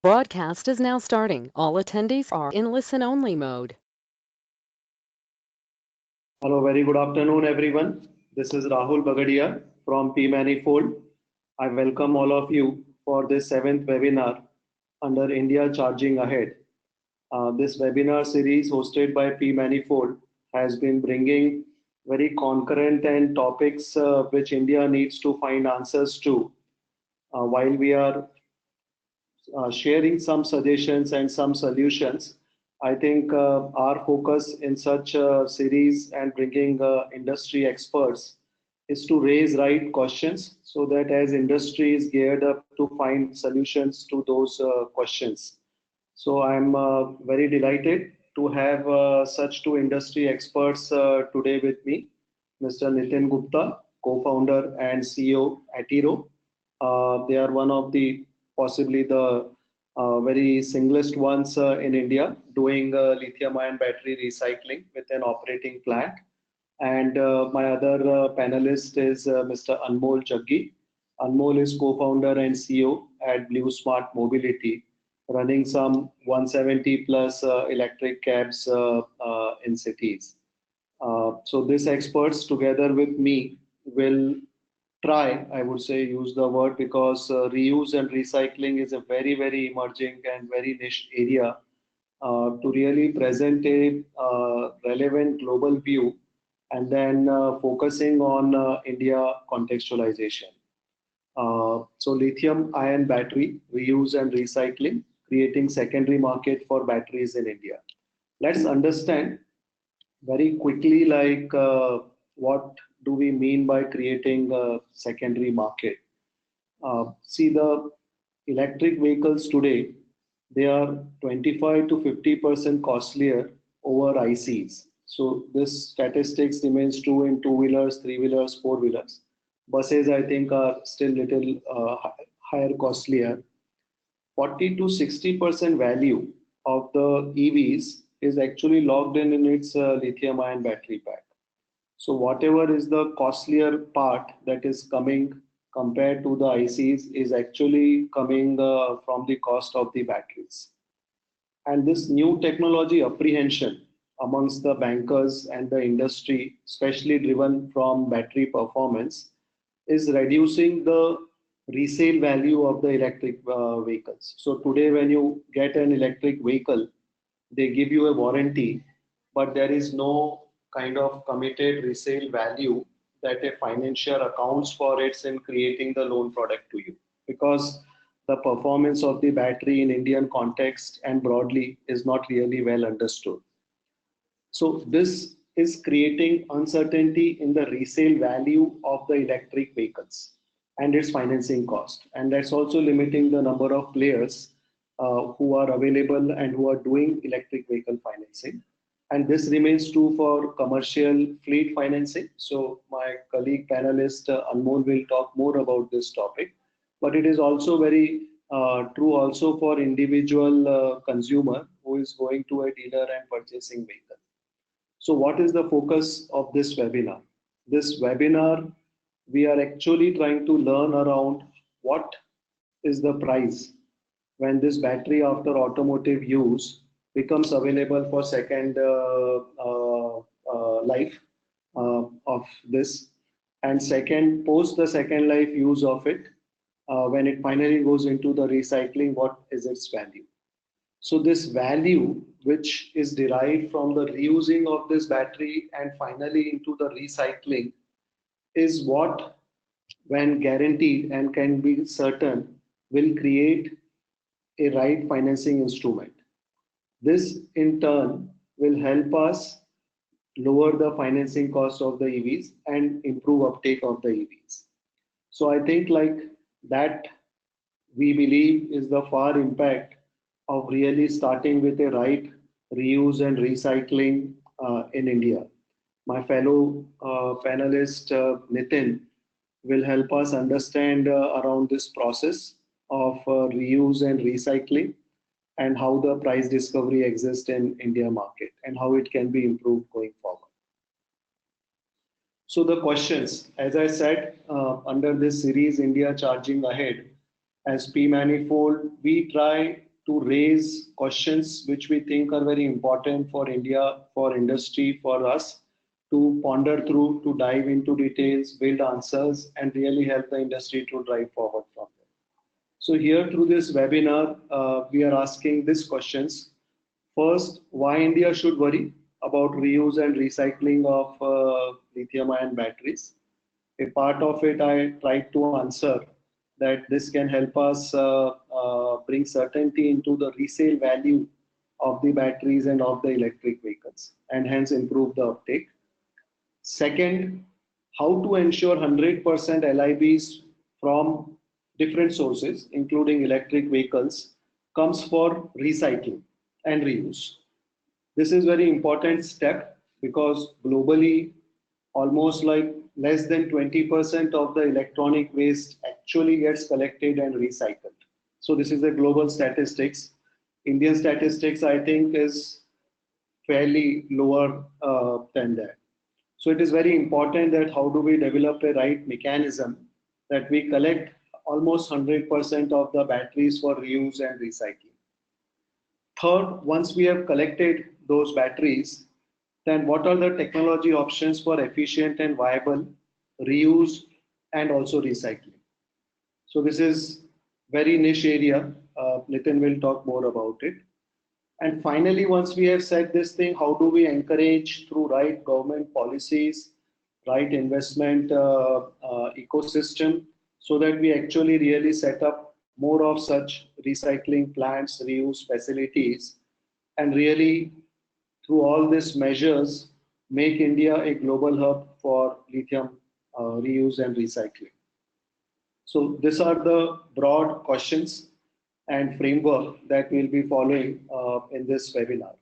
Broadcast is now starting. All attendees are in listen-only mode. Hello, very good afternoon, everyone. This is Rahul Bagadia from P Manifold. I welcome all of you for this seventh webinar under India Charging Ahead. This webinar series hosted by P Manifold has been bringing very concurrent and topics which India needs to find answers to while we are sharing some suggestions and some solutions. I think our focus in such a series and bringing industry experts is to raise right questions so that as industry is geared up to find solutions to those questions. So I'm very delighted to have such two industry experts today with me, Mr. Nitin Gupta, co-founder and CEO at Hero. They are one of the possibly the very singlest ones in India doing lithium-ion battery recycling with an operating plant. And my other panelist is Mr. Anmol Jaggi. Anmol is co-founder and CEO at Blue Smart Mobility, running some 170 plus electric cabs in cities. So these experts together with me will try, I would say, use the word because reuse and recycling is a very, very emerging and very niche area to really present a relevant global view and then focusing on India contextualization. So lithium ion battery reuse and recycling, creating secondary market for batteries in India. Let's understand very quickly what do we mean by creating a secondary market. See, the electric vehicles today, they are 25 to 50% costlier over ICs. So this statistics remains true in two-wheelers, three-wheelers, four-wheelers. Buses, I think, are still little higher costlier. 40 to 60% value of the EVs is actually locked in its lithium-ion battery pack. So whatever is the costlier part that is coming compared to the ICs is actually coming from the cost of the batteries. And this new technology apprehension amongst the bankers and the industry, especially driven from battery performance, is reducing the resale value of the electric vehicles. So today when you get an electric vehicle, they give you a warranty, but there is no kind of committed resale value that a financier accounts for it in creating the loan product to you, because the performance of the battery in Indian context and broadly is not really well understood. So this is creating uncertainty in the resale value of the electric vehicles and its financing cost. And that's also limiting the number of players who are available and who are doing electric vehicle financing. And this remains true for commercial fleet financing. So my colleague panelist Anmol will talk more about this topic, but it is also very true also for individual consumer who is going to a dealer and purchasing vehicle. So what is the focus of this webinar? This webinar, we are actually trying to learn around what is the price when this battery after automotive use becomes available for second life of this, and second, post the second life use of it, when it finally goes into the recycling, what is its value? So this value, which is derived from the reusing of this battery and finally into the recycling, is what, when guaranteed and can be certain, will create a right financing instrument. This in turn will help us lower the financing cost of the EVs and improve uptake of the EVs. So I think like that we believe is the far impact of really starting with a right reuse and recycling in India. My fellow panelist Nitin will help us understand around this process of reuse and recycling and how the price discovery exists in India market and how it can be improved going forward. So the questions, as I said, under this series, India Charging Ahead, as P Manifold, we try to raise questions which we think are very important for India, for industry, for us to ponder through, to dive into details, build answers, and really help the industry to drive forward from there. So here through this webinar, we are asking these questions. First, why India should worry about reuse and recycling of lithium-ion batteries. A part of it I tried to answer that this can help us bring certainty into the resale value of the batteries and of the electric vehicles and hence improve the uptake. Second, how to ensure 100% LIBs from different sources, including electric vehicles, comes for recycling and reuse. This is very important step because globally, almost like less than 20% of the electronic waste actually gets collected and recycled. So this is the global statistics. Indian statistics, I think, is fairly lower than that. So it is very important that how do we develop a right mechanism that we collect almost 100% of the batteries for reuse and recycling. Third, once we have collected those batteries, then what are the technology options for efficient and viable reuse and also recycling? So this is very niche area. Nitin will talk more about it. And finally, once we have said this thing, how do we encourage through right government policies, right investment ecosystem, so that we actually really set up more of such recycling plants, reuse facilities, and really through all these measures, make India a global hub for lithium reuse and recycling. So these are the broad questions and framework that we'll be following in this webinar.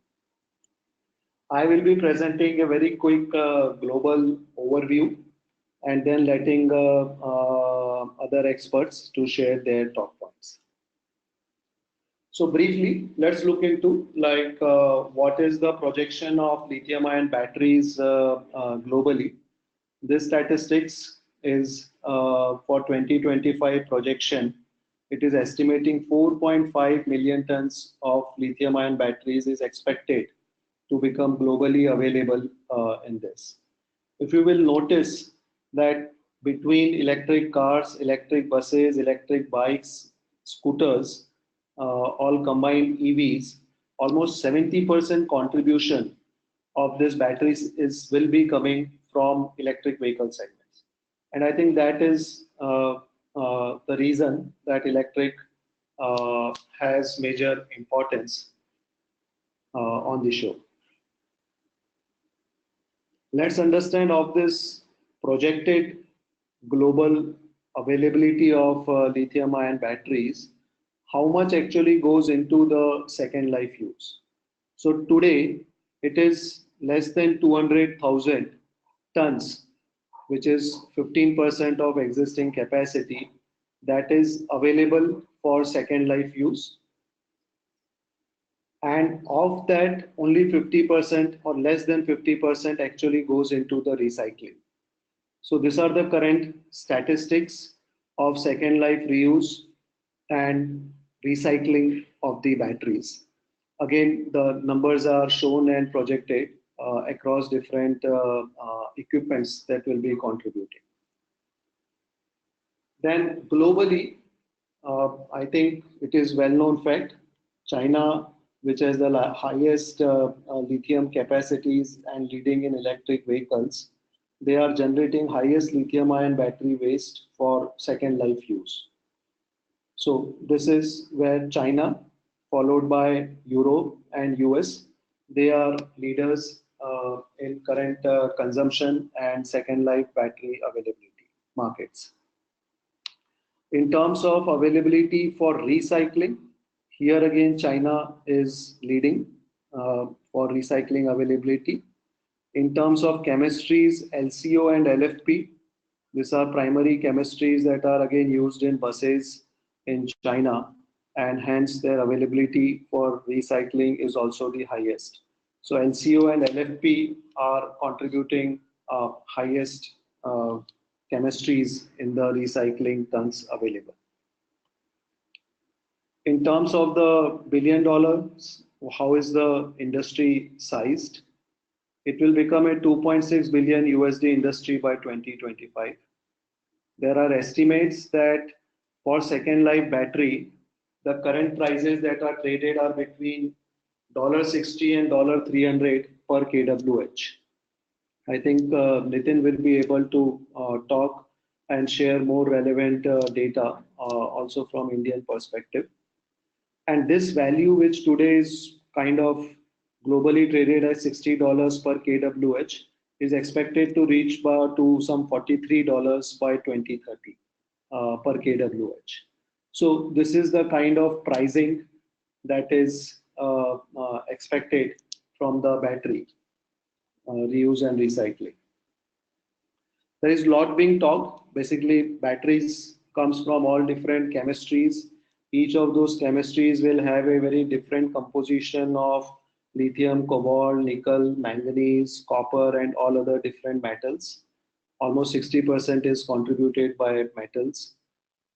I will be presenting a very quick global overview and then letting other experts to share their top points. So briefly, let's look into like what is the projection of lithium-ion batteries globally. This statistics is for 2025 projection. It is estimating 4.5 million tons of lithium-ion batteries is expected to become globally available in this. If you will notice that between electric cars, electric buses, electric bikes, scooters, all combined EVs, almost 70% contribution of this batteries will be coming from electric vehicle segments. And I think that is the reason that electric has major importance on the show. Let's understand of this projected global availability of lithium-ion batteries, how much actually goes into the second life use. So today it is less than 200,000 tons, which is 15% of existing capacity that is available for second life use. And of that, only 50% or less than 50% actually goes into the recycling. So these are the current statistics of second life reuse and recycling of the batteries. Again, the numbers are shown and projected across different equipments that will be contributing. Then globally, I think it is well-known fact, China, which has the highest lithium capacities and leading in electric vehicles, they are generating highest lithium-ion battery waste for second life use. So this is where China, followed by Europe and US, they are leaders in current consumption and second life battery availability markets. In terms of availability for recycling, here again China is leading for recycling availability. In terms of chemistries, LCO and LFP, these are primary chemistries that are again used in buses in China, and hence their availability for recycling is also the highest. So LCO and LFP are contributing highest chemistries in the recycling tons available. In terms of the billion dollars, how is the industry sized? It will become a 2.6 billion USD industry by 2025. There are estimates that for second life battery, the current prices that are traded are between $60 and $300 per kWh. I think Nitin will be able to talk and share more relevant data also from Indian perspective. And this value, which today is kind of globally traded at $60 per kWh, is expected to reach to some $43 by 2030 per kWh. So this is the kind of pricing that is expected from the battery reuse and recycling. There is a lot being talked. Basically, batteries comes from all different chemistries. Each of those chemistries will have a very different composition of lithium, cobalt, nickel, manganese, copper, and all other different metals. Almost 60% is contributed by metals.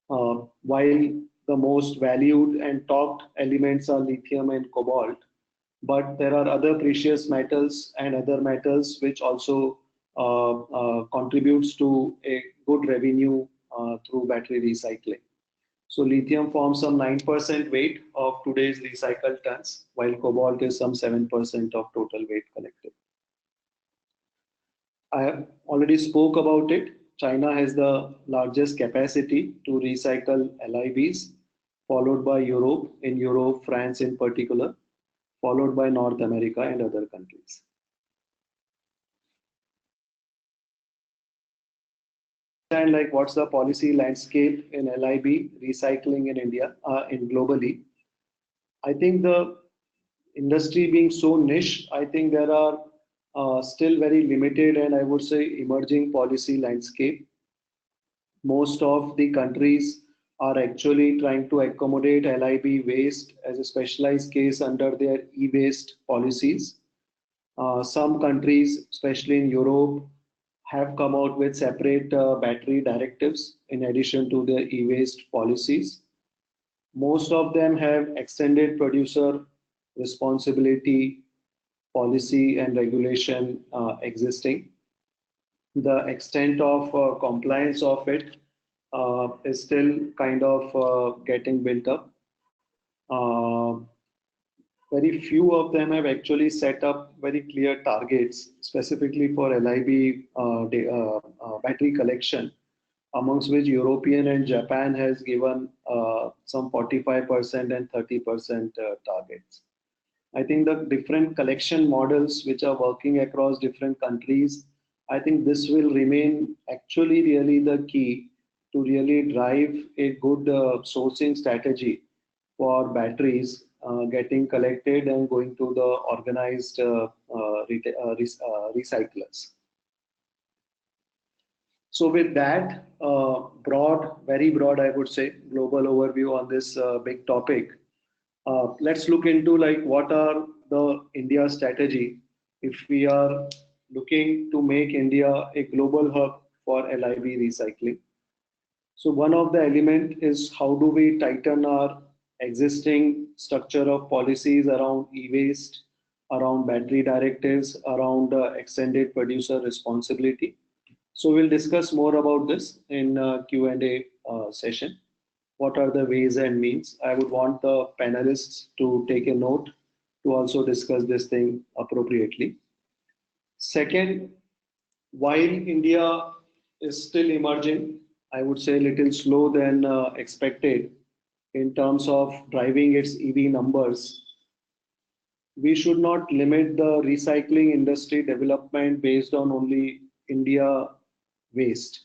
While the most valued and talked elements are lithium and cobalt, but there are other precious metals and other metals which also contributes to a good revenue through battery recycling. So lithium forms some 9% weight of today's recycled tons, while cobalt is some 7% of total weight collected. I have already spoke about it. China has the largest capacity to recycle LIBs, followed by Europe, in Europe, France in particular, followed by North America and other countries. And like what's the policy landscape in LIB recycling in India, in globally? I think the industry being so niche, I think there are still very limited and I would say emerging policy landscape. Most of the countries are actually trying to accommodate LIB waste as a specialized case under their e-waste policies. Some countries, especially in Europe, have come out with separate battery directives in addition to their e-waste policies. Most of them have extended producer responsibility policy and regulation existing. The extent of compliance of it is still kind of getting built up. Very few of them have actually set up very clear targets specifically for LIB battery collection, amongst which European and Japan has given some 45% and 30% targets. I think the different collection models which are working across different countries, I think this will remain actually really the key to really drive a good sourcing strategy for batteries getting collected and going to the organized recyclers. So with that very broad, I would say, global overview on this big topic, let's look into like what are the India strategy if we are looking to make India a global hub for LIB recycling. So one of the element is how do we tighten our existing structure of policies around e-waste, around battery directives, around extended producer responsibility. So we'll discuss more about this in Q&A session. What are the ways and means? I would want the panelists to take a note to also discuss this thing appropriately. Second, while India is still emerging, I would say a little slow than expected in terms of driving its EV numbers, we should not limit the recycling industry development based on only India waste.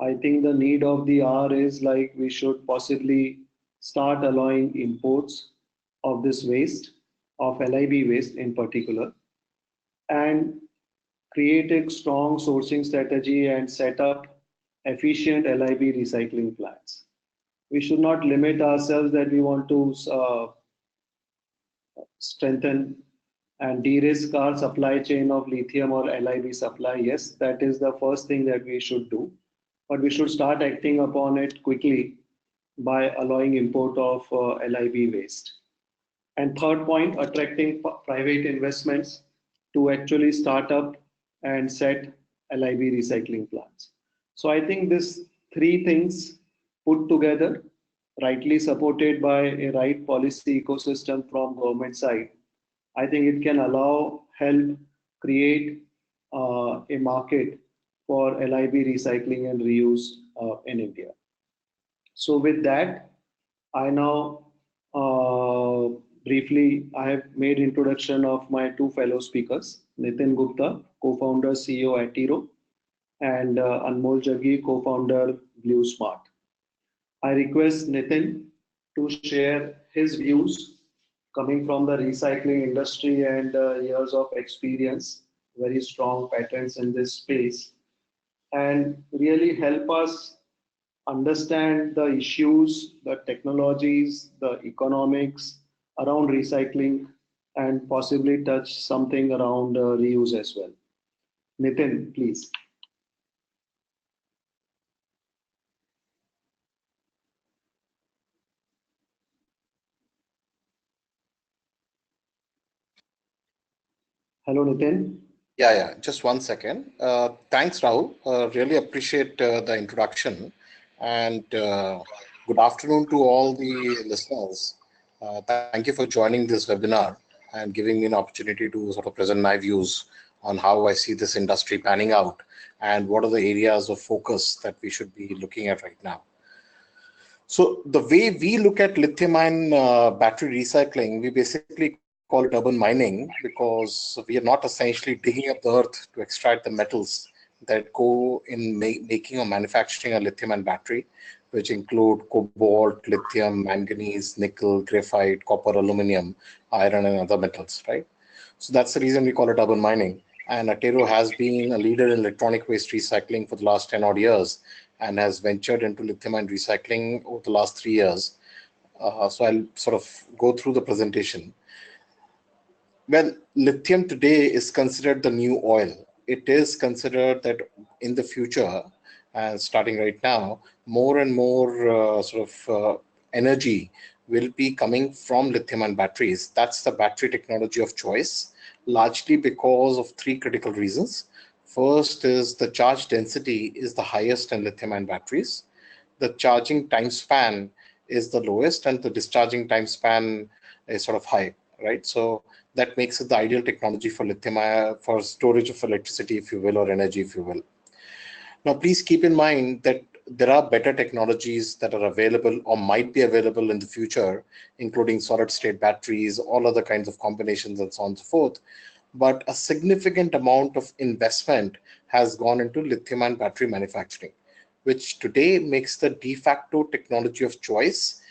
I think the need of the hour is like we should possibly start allowing imports of this waste, of LIB waste in particular, and create a strong sourcing strategy and set up efficient LIB recycling plants. We should not limit ourselves that we want to strengthen and de-risk our supply chain of lithium or LIB supply. Yes, that is the first thing that we should do, but we should start acting upon it quickly by allowing import of LIB waste. And third point, attracting private investments to actually start up and set LIB recycling plants. So I think these three things put together, rightly supported by a right policy ecosystem from government side, I think it can help create a market for LIB recycling and reuse in India. So with that, I now briefly I have made introduction of my two fellow speakers, Nitin Gupta, co-founder CEO at Tiro, and Anmol Jaggi, co-founder Blue Smart. I request Nitin to share his views coming from the recycling industry and years of experience, very strong patents in this space, and really help us understand the issues, the technologies, the economics around recycling, and possibly touch something around reuse as well. Nitin, please. Hello, Nitin. Yeah. Just one second. Thanks, Rahul. Really appreciate the introduction, and good afternoon to all the listeners. Thank you for joining this webinar and giving me an opportunity to sort of present my views on how I see this industry panning out and what are the areas of focus that we should be looking at right now. So the way we look at lithium-ion battery recycling, we basically call it urban mining because we are not essentially digging up the earth to extract the metals that go in making or manufacturing a lithium-ion battery, which include cobalt, lithium, manganese, nickel, graphite, copper, aluminum, iron, and other metals, right? So that's the reason we call it urban mining. And Atero has been a leader in electronic waste recycling for the last 10 odd years and has ventured into lithium-ion recycling over the last 3 years. So I'll sort of go through the presentation. Well, lithium today is considered the new oil. It is considered that in the future, and starting right now, more and more energy will be coming from lithium-ion batteries. That's the battery technology of choice, largely because of three critical reasons. First is the charge density is the highest in lithium-ion batteries. The charging time span is the lowest, and the discharging time span is sort of high, right? So that makes it the ideal technology for lithium for storage of electricity, if you will, or energy, if you will. Now, please keep in mind that there are better technologies that are available or might be available in the future, including solid state batteries, all other kinds of combinations, and so on and so forth. But a significant amount of investment has gone into lithium-ion battery manufacturing, which today makes the de facto technology of choice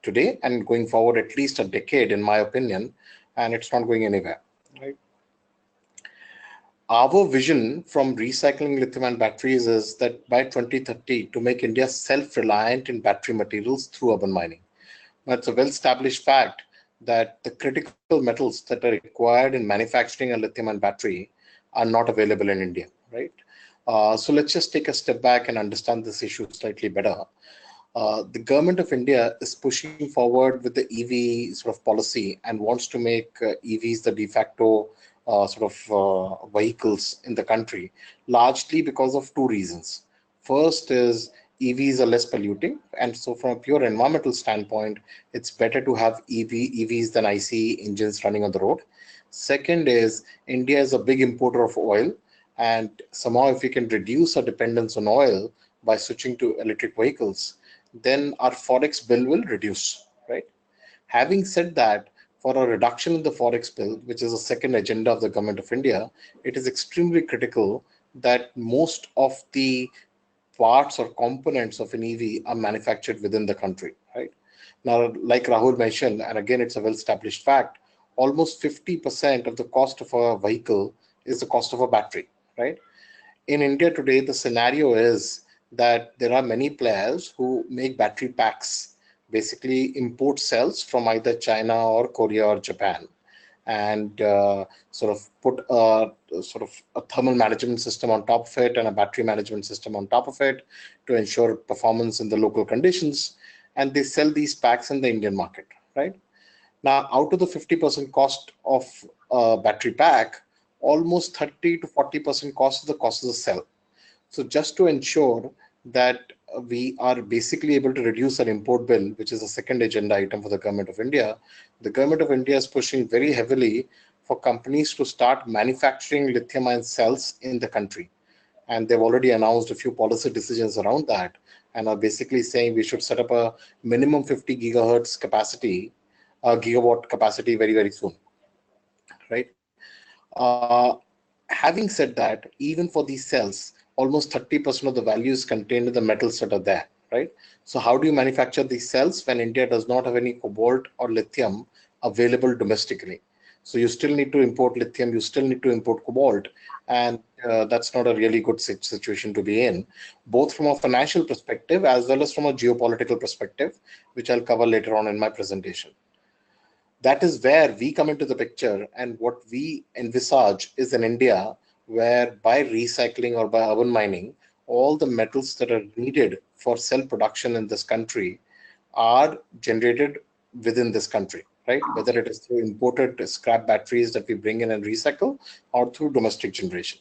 today and going forward at least a decade, in my opinion, and it's not going anywhere. Right? Our vision from recycling lithium-ion batteries is that by 2030 to make India self-reliant in battery materials through urban mining. Now, it's a well-established fact that the critical metals that are required in manufacturing a lithium-ion battery are not available in India, right? So let's just take a step back and understand this issue slightly better. The government of India is pushing forward with the EV sort of policy and wants to make EVs the de facto vehicles in the country, largely because of two reasons. First is EVs are less polluting, and so from a pure environmental standpoint, it's better to have EVs than ICE engines running on the road. Second is India is a big importer of oil, and somehow if we can reduce our dependence on oil by switching to electric vehicles, then our forex bill will reduce, right? Having said that, for a reduction in the forex bill, which is a second agenda of the government of India, it is extremely critical that most of the parts or components of an EV are manufactured within the country, right? Now, like Rahul mentioned, and again, it's a well-established fact, almost 50% of the cost of a vehicle is the cost of a battery, right? In India today, the scenario is that there are many players who make battery packs, basically import cells from either China or Korea or Japan. and sort of put a thermal management system on top of it and a battery management system on top of it to ensure performance in the local conditions. And they sell these packs in the Indian market, right? Now, out of the 50% cost of a battery pack, almost 30 to 40% cost is the cost of the cell. So just to ensure that we are basically able to reduce our import bill, which is a second agenda item for the government of India, the government of India is pushing very heavily for companies to start manufacturing lithium-ion cells in the country. And they've already announced a few policy decisions around that and are basically saying we should set up a minimum 50 gigahertz capacity, gigawatt capacity very, very soon, right? Having said that, even for these cells, almost 30% of the value is contained in the metals that are there, right? So how do you manufacture these cells when India does not have any cobalt or lithium available domestically? So you still need to import lithium, you still need to import cobalt, and that's not a really good situation to be in, both from a financial perspective as well as from a geopolitical perspective, which I'll cover later on in my presentation. That is where we come into the picture, and what we envisage is an India where by recycling or by urban mining, all the metals that are needed for cell production in this country are generated within this country, right? Whether it is through imported scrap batteries that we bring in and recycle or through domestic generation.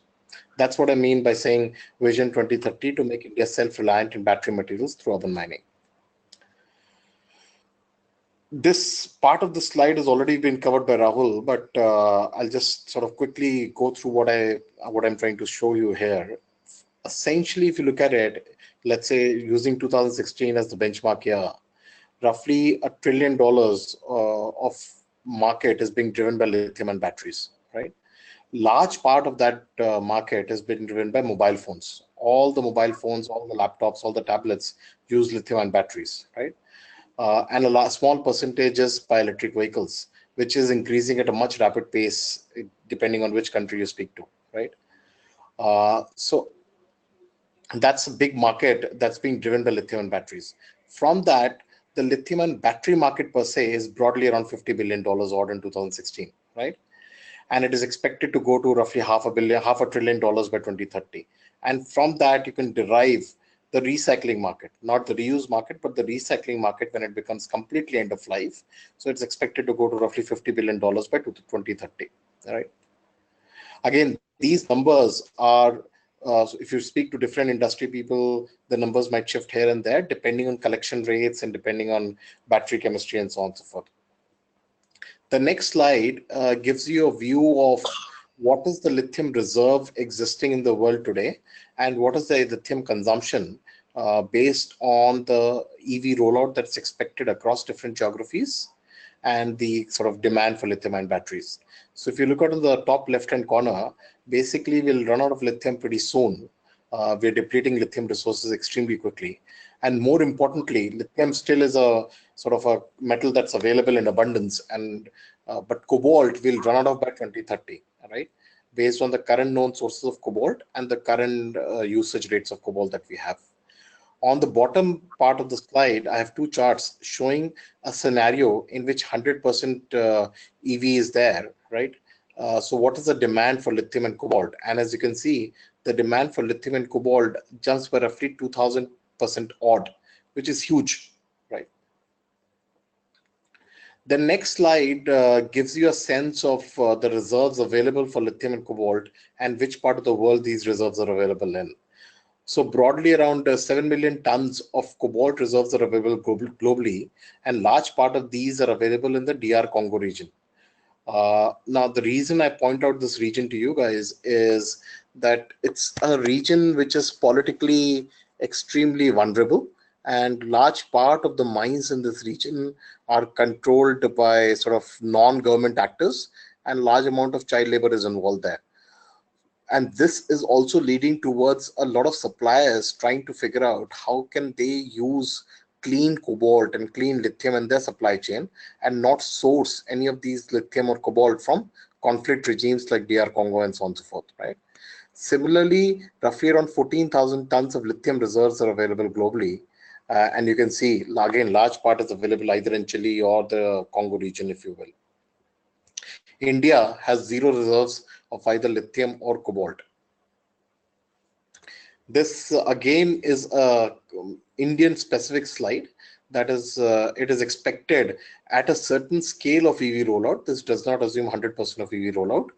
That's what I mean by saying Vision 2030 to make India self-reliant in battery materials through urban mining. This part of the slide has already been covered by Rahul, but I'll just sort of quickly go through what I'm trying to show you here. Essentially, if you look at it, let's say using 2016 as the benchmark year, roughly $1 trillion of market is being driven by lithium and batteries, right? Large part of that market has been driven by mobile phones. All the mobile phones, all the laptops, all the tablets use lithium and batteries, right? And a small percentages by electric vehicles, which is increasing at a much rapid pace, depending on which country you speak to, right? So that's a big market that's being driven by lithium and batteries. From that, the lithium and battery market per se is broadly around $50 billion odd in 2016, right? And it is expected to go to roughly $500 billion by 2030. And from that, you can derive the recycling market, not the reuse market, but the recycling market when it becomes completely end of life. So it's expected to go to roughly $50 billion by 2030, right? Again, these numbers are, so if you speak to different industry people, the numbers might shift here and there, depending on collection rates and depending on battery chemistry and so on and so forth. The next slide gives you a view of what is the lithium reserve existing in the world today and what is the lithium consumption based on the EV rollout that's expected across different geographies and the sort of demand for lithium-ion batteries. So if you look at the top left-hand corner, basically we'll run out of lithium pretty soon. We're depleting lithium resources extremely quickly. And more importantly, lithium still is a sort of a metal that's available in abundance, and but cobalt will run out of by 2030, right? Based on the current known sources of cobalt and the current usage rates of cobalt that we have. On the bottom part of the slide, I have two charts showing a scenario in which 100% EV is there, right? So what is the demand for lithium and cobalt? And as you can see, the demand for lithium and cobalt jumps by roughly 2000% odd, which is huge, right? The next slide gives you a sense of the reserves available for lithium and cobalt and which part of the world these reserves are available in. So broadly around 7 million tons of cobalt reserves are available globally, and large part of these are available in the DR Congo region. Now, the reason I point out this region to you guys is that it's a region which is politically extremely vulnerable, and large part of the mines in this region are controlled by sort of non-government actors, and large amount of child labor is involved there. And this is also leading towards a lot of suppliers trying to figure out how can they use clean cobalt and clean lithium in their supply chain and not source any of these lithium or cobalt from conflict regimes like DR Congo and so on and so forth, right? Similarly, roughly around 14,000 tons of lithium reserves are available globally. And you can see, again, large part is available either in Chile or the Congo region, if you will. India has zero reserves of either lithium or cobalt. This again is a Indian specific slide. That is, it is expected at a certain scale of EV rollout. This does not assume 100% of EV rollout,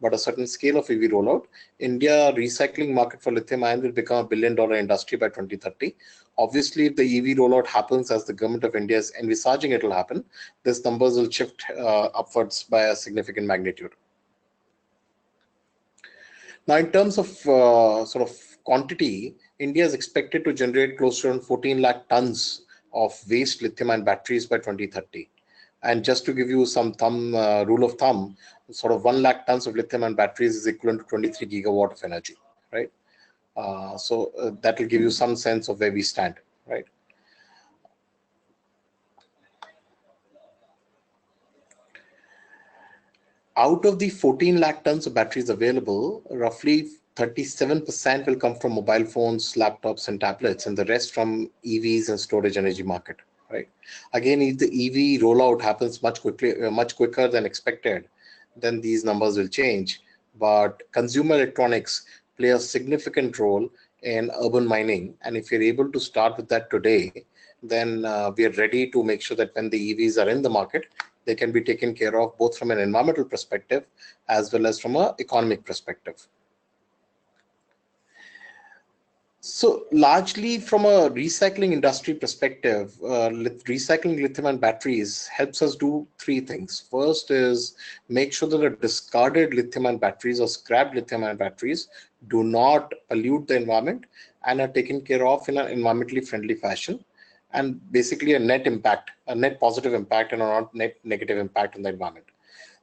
but a certain scale of EV rollout. India recycling market for lithium ion will become $1 billion industry by 2030. Obviously, if the EV rollout happens as the government of India is envisaging it will happen, these numbers will shift upwards by a significant magnitude. Now, in terms of sort of quantity, India is expected to generate close to around 14 lakh tons of waste lithium-ion batteries by 2030. And just to give you some rule of thumb, sort of 1 lakh tons of lithium-ion batteries is equivalent to 23 gigawatt of energy, right? So that will give you some sense of where we stand, right? Out of the 14 lakh tons of batteries available, roughly 37% will come from mobile phones, laptops, and tablets, and the rest from EVs and storage energy market. Right. Again, if the EV rollout happens much quicker than expected, then these numbers will change. But consumer electronics play a significant role in urban mining, and if you're able to start with that today, then we are ready to make sure that when the EVs are in the market, they can be taken care of both from an environmental perspective as well as from an economic perspective. So largely from a recycling industry perspective, recycling lithium-ion batteries helps us do three things. First is make sure that the discarded lithium-ion batteries or scrapped lithium-ion batteries do not pollute the environment and are taken care of in an environmentally friendly fashion, and basically a net positive impact and a not net negative impact on the environment.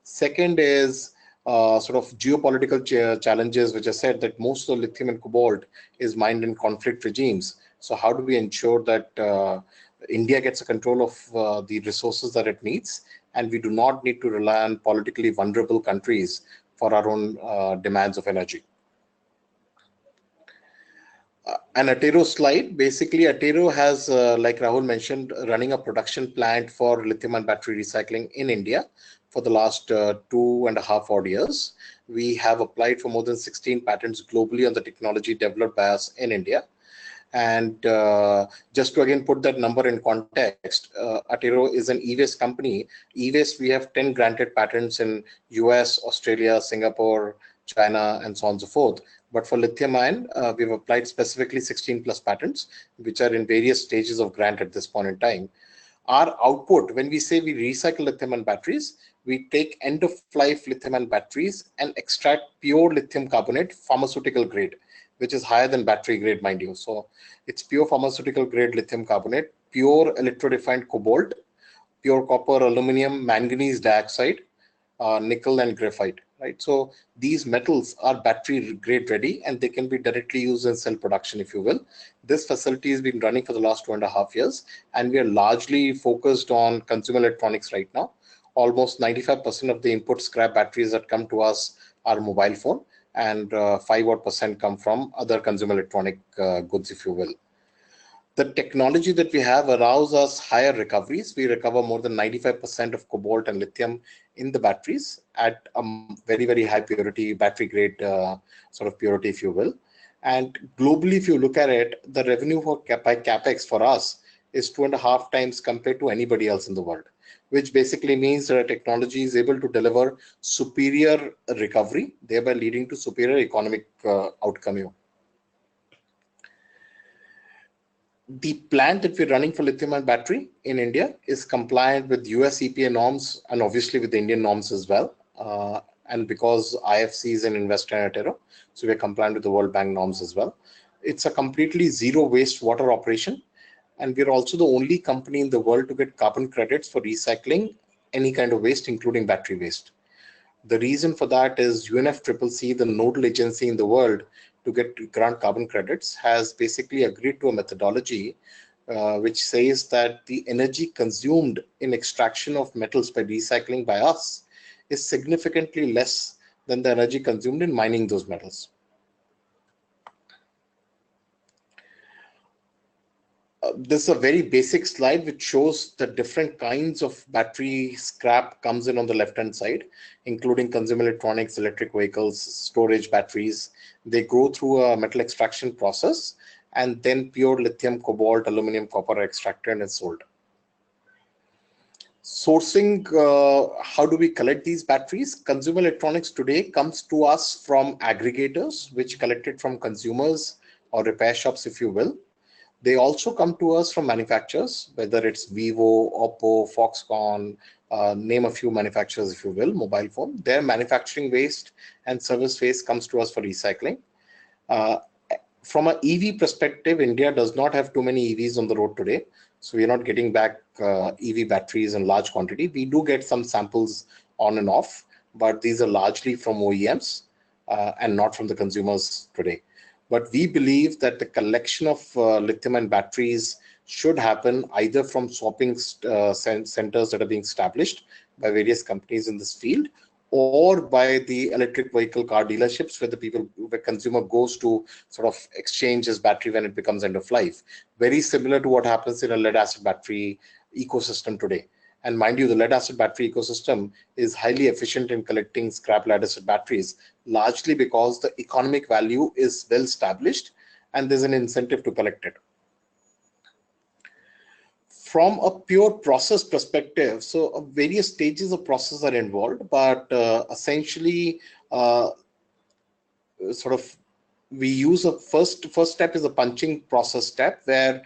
Second is sort of geopolitical challenges, which I said that most of the lithium and cobalt is mined in conflict regimes. So how do we ensure that India gets a control of the resources that it needs, and we do not need to rely on politically vulnerable countries for our own demands of energy? An Atero slide. Basically, Atero has, like Rahul mentioned, running a production plant for lithium-ion battery recycling in India for the last 2.5 odd years. We have applied for more than 16 patents globally on the technology developed by us in India. And just to again put that number in context, Atero is an e-waste company. E-waste, we have 10 granted patents in US, Australia, Singapore, China, and so on and so forth. But for lithium ion, we've applied specifically 16 plus patents, which are in various stages of grant at this point in time. Our output, when we say we recycle lithium ion batteries, we take end of life lithium ion batteries and extract pure lithium carbonate, pharmaceutical grade, which is higher than battery grade, mind you. So it's pure pharmaceutical grade lithium carbonate, pure electro-refined cobalt, pure copper, aluminum, manganese dioxide, nickel, and graphite. Right. So these metals are battery grade ready, and they can be directly used in cell production, if you will. This facility has been running for the last 2.5 years, and we are largely focused on consumer electronics right now. Almost 95% of the input scrap batteries that come to us are mobile phone, and 5% come from other consumer electronic goods, if you will. The technology that we have allows us higher recoveries. We recover more than 95% of cobalt and lithium in the batteries at a very, very high purity, battery grade sort of purity, if you will. And globally, if you look at it, the revenue by capex for us is 2.5 times compared to anybody else in the world, which basically means that our technology is able to deliver superior recovery, thereby leading to superior economic outcome. The plant that we're running for lithium-ion battery in India is compliant with US EPA norms and obviously with the Indian norms as well. And because IFC is an investor in Atero, so we're compliant with the World Bank norms as well. It's a completely zero waste water operation. And we're also the only company in the world to get carbon credits for recycling any kind of waste, including battery waste. The reason for that is UNFCCC, the nodal agency in the world to grant carbon credits, has basically agreed to a methodology which says that the energy consumed in extraction of metals by recycling by us is significantly less than the energy consumed in mining those metals. This is a very basic slide which shows the different kinds of battery scrap comes in on the left hand side, including consumer electronics, electric vehicles, storage batteries. They go through a metal extraction process, and then pure lithium, cobalt, aluminum, copper are extracted and sold. Sourcing, how do we collect these batteries? Consumer electronics today comes to us from aggregators, which collect it from consumers or repair shops, if you will. They also come to us from manufacturers, whether it's Vivo, Oppo, Foxconn, name a few manufacturers, if you will, mobile phone. Their manufacturing waste and service waste comes to us for recycling. From an EV perspective, India does not have too many EVs on the road today. So we're not getting back EV batteries in large quantity. We do get some samples on and off, but these are largely from OEMs and not from the consumers today. But we believe that the collection of lithium-ion batteries should happen either from swapping centers that are being established by various companies in this field, or by the electric vehicle car dealerships where the consumer goes to sort of exchange his battery when it becomes end of life. Very similar to what happens in a lead acid battery ecosystem today. And mind you, the lead acid battery ecosystem is highly efficient in collecting scrap lead acid batteries, largely because the economic value is well established and there's an incentive to collect it. From a pure process perspective, so various stages of process are involved, but essentially sort of we use a first step is a punching process step where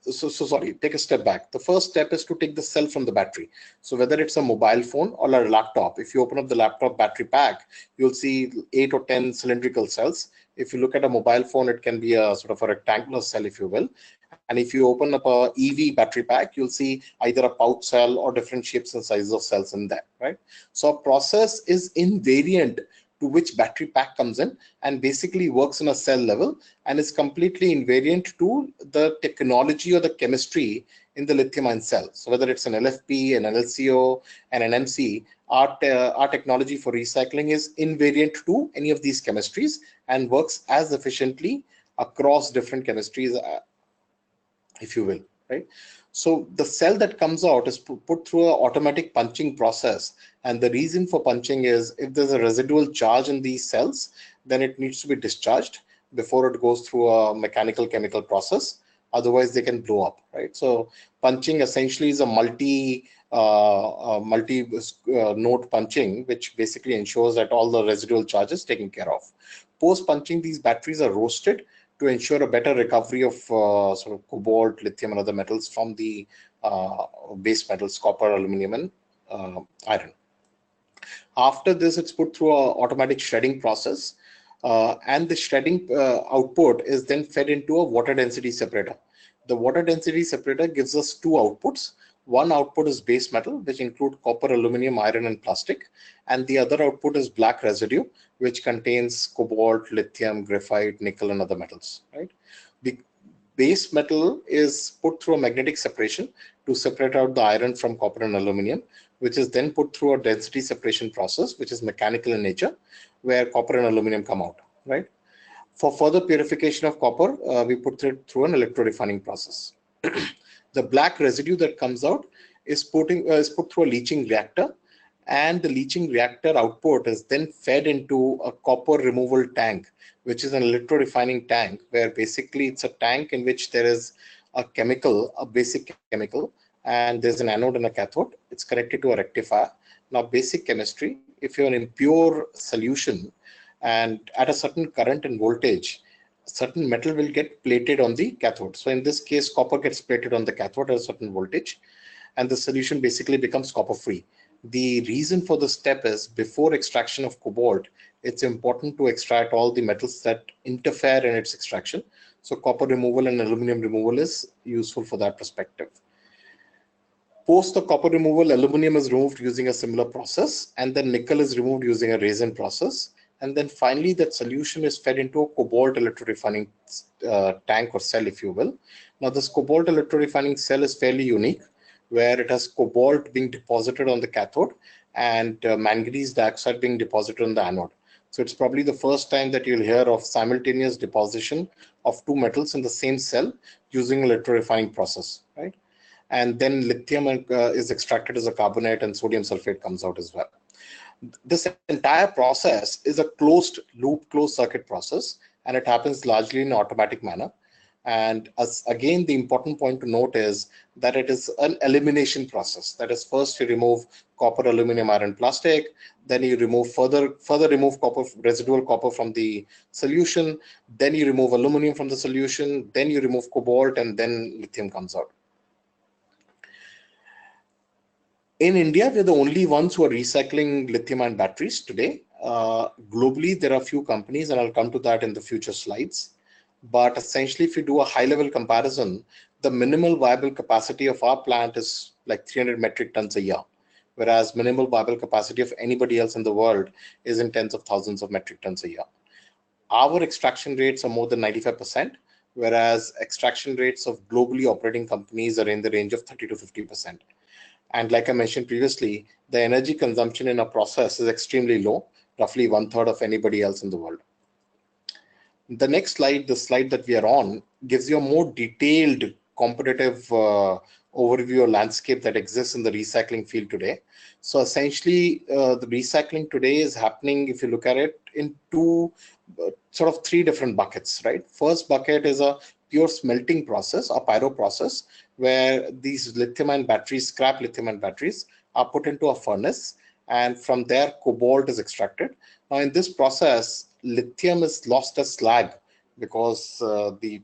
sorry, take a step back. The first step is to take the cell from the battery. So whether it's a mobile phone or a laptop, if you open up the laptop battery pack, you'll see 8 or 10 cylindrical cells. If you look at a mobile phone, it can be a sort of a rectangular cell, if you will. And if you open up a EV battery pack, you'll see either a pouch cell or different shapes and sizes of cells in there, right? So a process is invariant to which battery pack comes in and basically works on a cell level and is completely invariant to the technology or the chemistry in the lithium-ion cell. So whether it's an LFP, an LCO, and an MC, our technology for recycling is invariant to any of these chemistries and works as efficiently across different chemistries, if you will, right? So the cell that comes out is put through an automatic punching process. And the reason for punching is if there's a residual charge in these cells, then it needs to be discharged before it goes through a mechanical chemical process. Otherwise, they can blow up, right? So punching essentially is a multi node punching, which basically ensures that all the residual charges taken care of. Post punching, these batteries are roasted to ensure a better recovery of sort of cobalt, lithium, and other metals from the base metals, copper, aluminum, and iron. After this, it's put through an automatic shredding process, and the shredding output is then fed into a water density separator. The water density separator gives us two outputs. One output is base metal, which include copper, aluminum, iron, and plastic, and the other output is black residue, which contains cobalt, lithium, graphite, nickel, and other metals, right? The base metal is put through a magnetic separation to separate out the iron from copper and aluminum, which is then put through a density separation process, which is mechanical in nature, where copper and aluminum come out, right? For further purification of copper, we put it through an electro-refining process. The black residue that comes out is put through a leaching reactor, and the leaching reactor output is then fed into a copper removal tank, which is an electro-refining tank, where basically it's a tank in which there is a chemical, a basic chemical, and there's an anode and a cathode. It's connected to a rectifier. Now, basic chemistry, if you're an impure solution and at a certain current and voltage, certain metal will get plated on the cathode. So in this case, copper gets plated on the cathode at a certain voltage, and the solution basically becomes copper free. The reason for this step is before extraction of cobalt, it's important to extract all the metals that interfere in its extraction. So copper removal and aluminum removal is useful for that perspective. Post the copper removal, aluminum is removed using a similar process, and then nickel is removed using a resin process. And then finally, that solution is fed into a cobalt electro-refining tank or cell, if you will. Now, this cobalt electro-refining cell is fairly unique, where it has cobalt being deposited on the cathode and manganese dioxide being deposited on the anode. So it's probably the first time that you'll hear of simultaneous deposition of two metals in the same cell using a electrorefining process, right? And then lithium is extracted as a carbonate and sodium sulfate comes out as well. This entire process is a closed loop, closed circuit process, and it happens largely in an automatic manner. And again, the important point to note is that it is an elimination process. That is, first you remove copper, aluminum, iron, plastic. Then you remove further remove copper, residual copper from the solution. Then you remove aluminum from the solution. Then you remove cobalt, and then lithium comes out. In India, we're the only ones who are recycling lithium-ion batteries today. Globally, there are a few companies, and I'll come to that in the future slides. But essentially, if you do a high-level comparison, the minimal viable capacity of our plant is like 300 metric tons a year, whereas minimal viable capacity of anybody else in the world is in tens of thousands of metric tons a year. Our extraction rates are more than 95%, whereas extraction rates of globally operating companies are in the range of 30 to 50%. And like I mentioned previously, the energy consumption in a process is extremely low, roughly 1/3 of anybody else in the world. The next slide, the slide that we are on, gives you a more detailed competitive overview or landscape that exists in the recycling field today. So essentially, the recycling today is happening, if you look at it, in three different buckets, right? First bucket is a pure smelting process, a pyro process, where these lithium-ion batteries, scrap lithium-ion batteries, are put into a furnace, and from there cobalt is extracted. Now in this process, lithium is lost as slag because the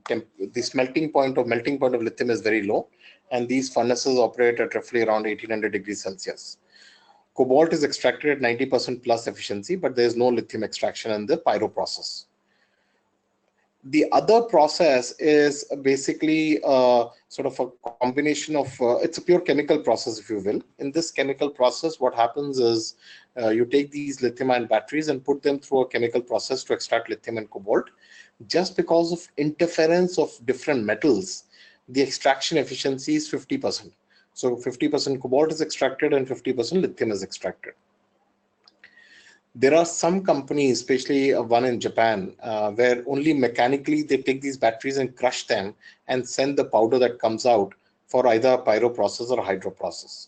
melting point of lithium is very low, and these furnaces operate at roughly around 1800 degrees Celsius. Cobalt is extracted at 90% plus efficiency, but there is no lithium extraction in the pyro process. The other process is basically sort of a combination of, it's a pure chemical process, if you will. In this chemical process, what happens is you take these lithium-ion batteries and put them through a chemical process to extract lithium and cobalt. Just because of interference of different metals, the extraction efficiency is 50%. So 50% cobalt is extracted and 50% lithium is extracted. There are some companies, especially one in Japan, where only mechanically they take these batteries and crush them and send the powder that comes out for either a pyro process or a hydro process.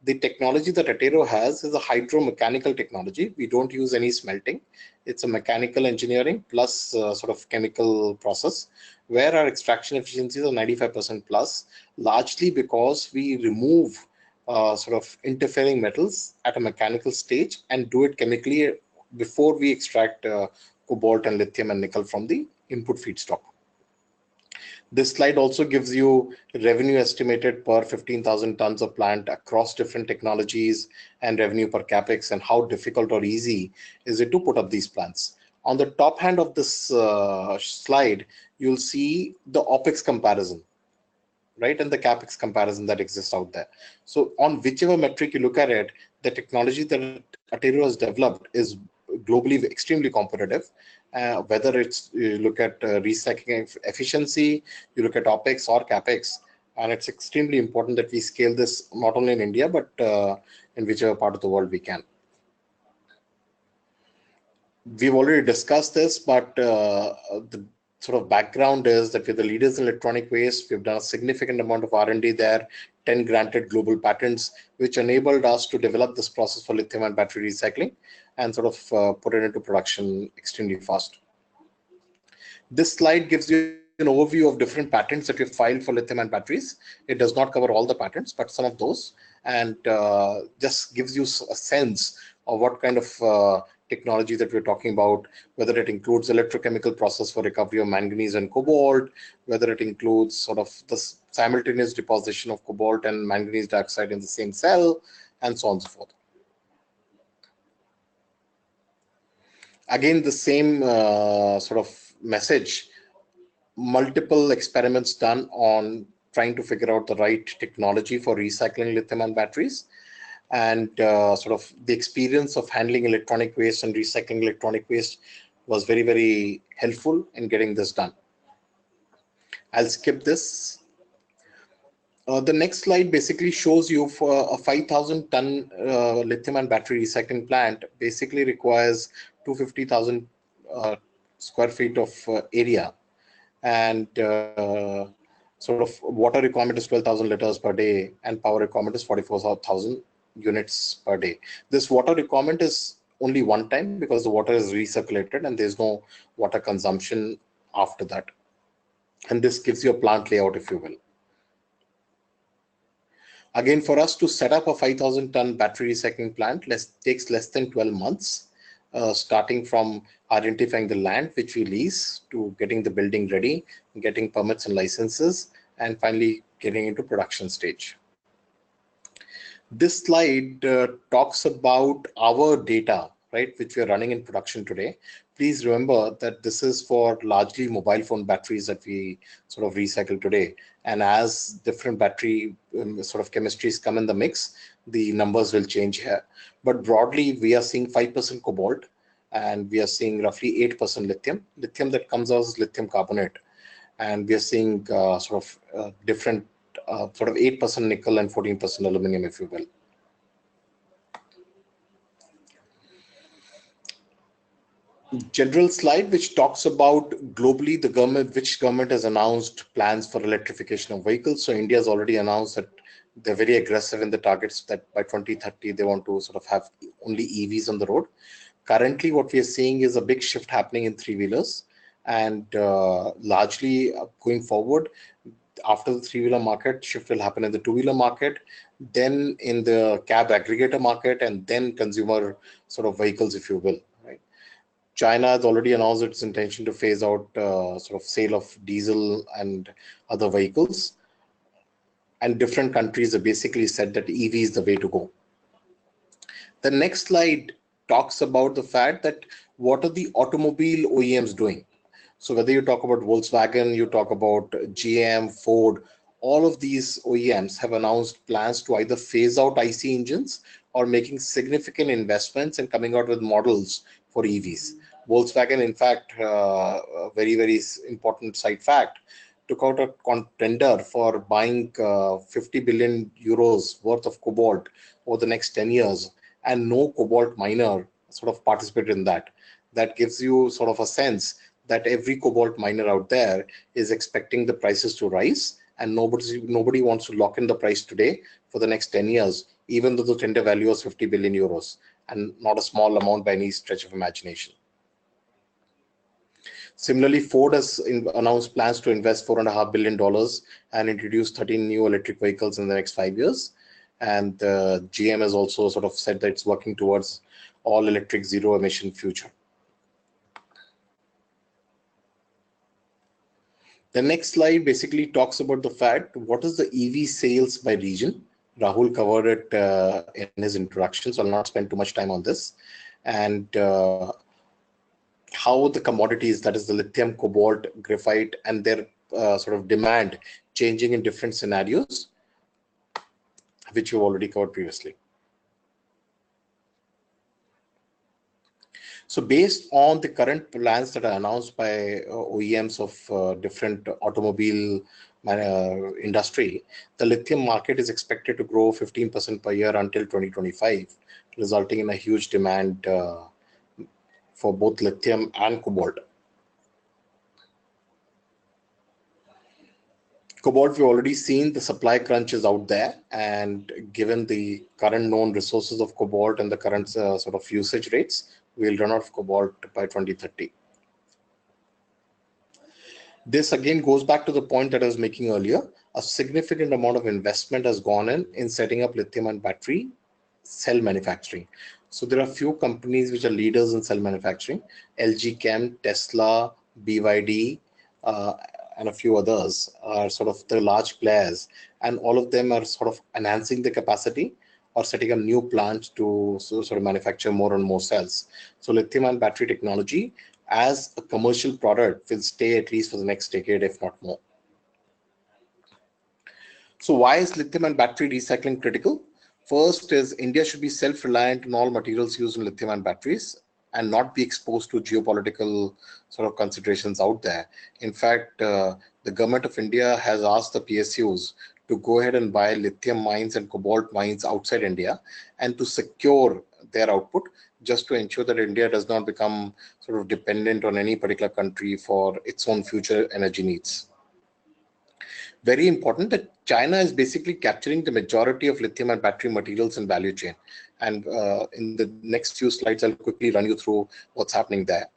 The technology that Attero has is a hydromechanical technology. We don't use any smelting. It's a mechanical engineering plus sort of chemical process, where our extraction efficiencies are 95% plus, largely because we remove sort of interfering metals at a mechanical stage and do it chemically before we extract cobalt and lithium and nickel from the input feedstock. This slide also gives you revenue estimated per 15,000 tons of plant across different technologies and revenue per capex, and how difficult or easy is it to put up these plants. On the top hand of this slide, you'll see the OPEX comparison, right, and the capex comparison that exists out there. So on whichever metric you look at it, the technology that Attero has developed is globally extremely competitive. Whether it's you look at recycling efficiency, you look at OPEX or capex, and it's extremely important that we scale this not only in India but in whichever part of the world we can. We've already discussed this, but the sort of background is that we're the leaders in electronic waste. We've done a significant amount of R&D there, 10 granted global patents, which enabled us to develop this process for lithium-ion battery recycling and sort of put it into production extremely fast. This slide gives you an overview of different patents that we've filed for lithium-ion batteries. It does not cover all the patents, but some of those, and just gives you a sense of what kind of technology that we're talking about, whether it includes electrochemical process for recovery of manganese and cobalt, whether it includes sort of the simultaneous deposition of cobalt and manganese dioxide in the same cell, and so on and so forth. Again, the same sort of message, multiple experiments done on trying to figure out the right technology for recycling lithium-ion batteries, and sort of the experience of handling electronic waste and recycling electronic waste was very, very helpful in getting this done. I'll skip this. The next slide basically shows you for a 5,000 ton lithium-ion battery recycling plant basically requires 250,000 square feet of area, and sort of water requirement is 12,000 liters per day, and power requirement is 44,000 units per day. This water requirement is only one time because the water is recirculated and there's no water consumption after that. And this gives you a plant layout, if you will. Again, for us to set up a 5,000 ton battery recycling plant takes less than 12 months, starting from identifying the land which we lease to getting the building ready, getting permits and licenses, and finally getting into production stage. This slide talks about our data, right, which we are running in production today. Please remember that this is for largely mobile phone batteries that we sort of recycle today. And as different battery sort of chemistries come in the mix, the numbers will change here. But broadly, we are seeing 5% cobalt, and we are seeing roughly 8% lithium. Lithium that comes out is lithium carbonate. And we are seeing different sort of 8% nickel and 14% aluminum, if you will. General slide which talks about globally which government has announced plans for electrification of vehicles. So India has already announced that they're very aggressive in the targets that by 2030 they want to sort of have only EVs on the road. Currently, what we are seeing is a big shift happening in three-wheelers, and largely going forward, after the three-wheeler market, shift will happen in the two-wheeler market, then in the cab aggregator market, and then consumer sort of vehicles, if you will. Right? China has already announced its intention to phase out sort of sale of diesel and other vehicles, and different countries have basically said that EV is the way to go. The next slide talks about the fact that what are the automobile OEMs doing. So whether you talk about Volkswagen, you talk about GM, Ford, all of these OEMs have announced plans to either phase out IC engines or making significant investments and coming out with models for EVs. Volkswagen, in fact, a very, very important side fact, took out a tender for buying 50 billion euros worth of cobalt over the next 10 years, and no cobalt miner sort of participated in that. That gives you sort of a sense that every cobalt miner out there is expecting the prices to rise, and nobody wants to lock in the price today for the next 10 years, even though the tender value is 50 billion euros, and not a small amount by any stretch of imagination. Similarly, Ford has announced plans to invest $4.5 billion and introduce 13 new electric vehicles in the next 5 years. And GM has also sort of said that it's working towards all electric zero emission future. The next slide basically talks about the fact, what is the EV sales by region? Rahul covered it in his introduction, so I'll not spend too much time on this. And how the commodities, that is the lithium, cobalt, graphite, and their sort of demand changing in different scenarios, which you've already covered previously. So based on the current plans that are announced by OEMs of different automobile industry, the lithium market is expected to grow 15% per year until 2025, resulting in a huge demand for both lithium and cobalt. Cobalt, we've already seen the supply crunch is out there, and given the current known resources of cobalt and the current sort of usage rates, we'll run out of cobalt by 2030. This again goes back to the point that I was making earlier. A significant amount of investment has gone in setting up lithium and battery cell manufacturing. So there are few companies which are leaders in cell manufacturing: LG Chem, Tesla, BYD, and a few others are sort of the large players, and all of them are sort of enhancing the capacity or setting up new plants to sort of manufacture more and more cells. So lithium and battery technology as a commercial product will stay at least for the next decade, if not more. So why is lithium and battery recycling critical? First is India should be self-reliant in all materials used in lithium and batteries and not be exposed to geopolitical sort of considerations out there. In fact, the government of India has asked the PSUs to go ahead and buy lithium mines and cobalt mines outside India, and to secure their output, just to ensure that India does not become sort of dependent on any particular country for its own future energy needs. Very important that China is basically capturing the majority of lithium and battery materials in value chain. And in the next few slides, I'll quickly run you through what's happening there.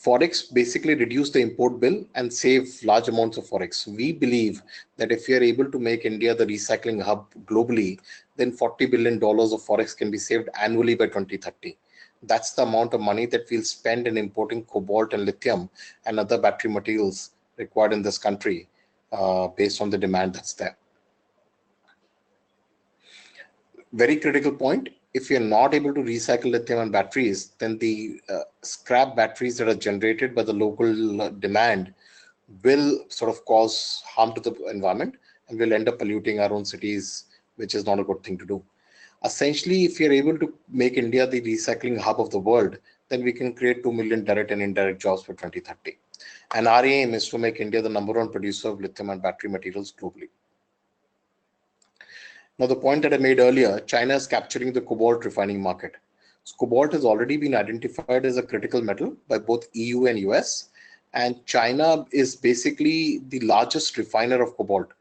Forex basically reduce the import bill and save large amounts of Forex. We believe that if we are able to make India the recycling hub globally, then $40 billion of Forex can be saved annually by 2030. That's the amount of money that we'll spend in importing cobalt and lithium and other battery materials required in this country based on the demand that's there. Very critical point. If you're not able to recycle lithium and batteries, then the scrap batteries that are generated by the local demand will sort of cause harm to the environment and will end up polluting our own cities, which is not a good thing to do. Essentially, if you're able to make India the recycling hub of the world, then we can create 2 million direct and indirect jobs for 2030. And our aim is to make India the #1 producer of lithium and battery materials globally. Now, the point that I made earlier, China is capturing the cobalt refining market. So cobalt has already been identified as a critical metal by both EU and US, and China is basically the largest refiner of cobalt.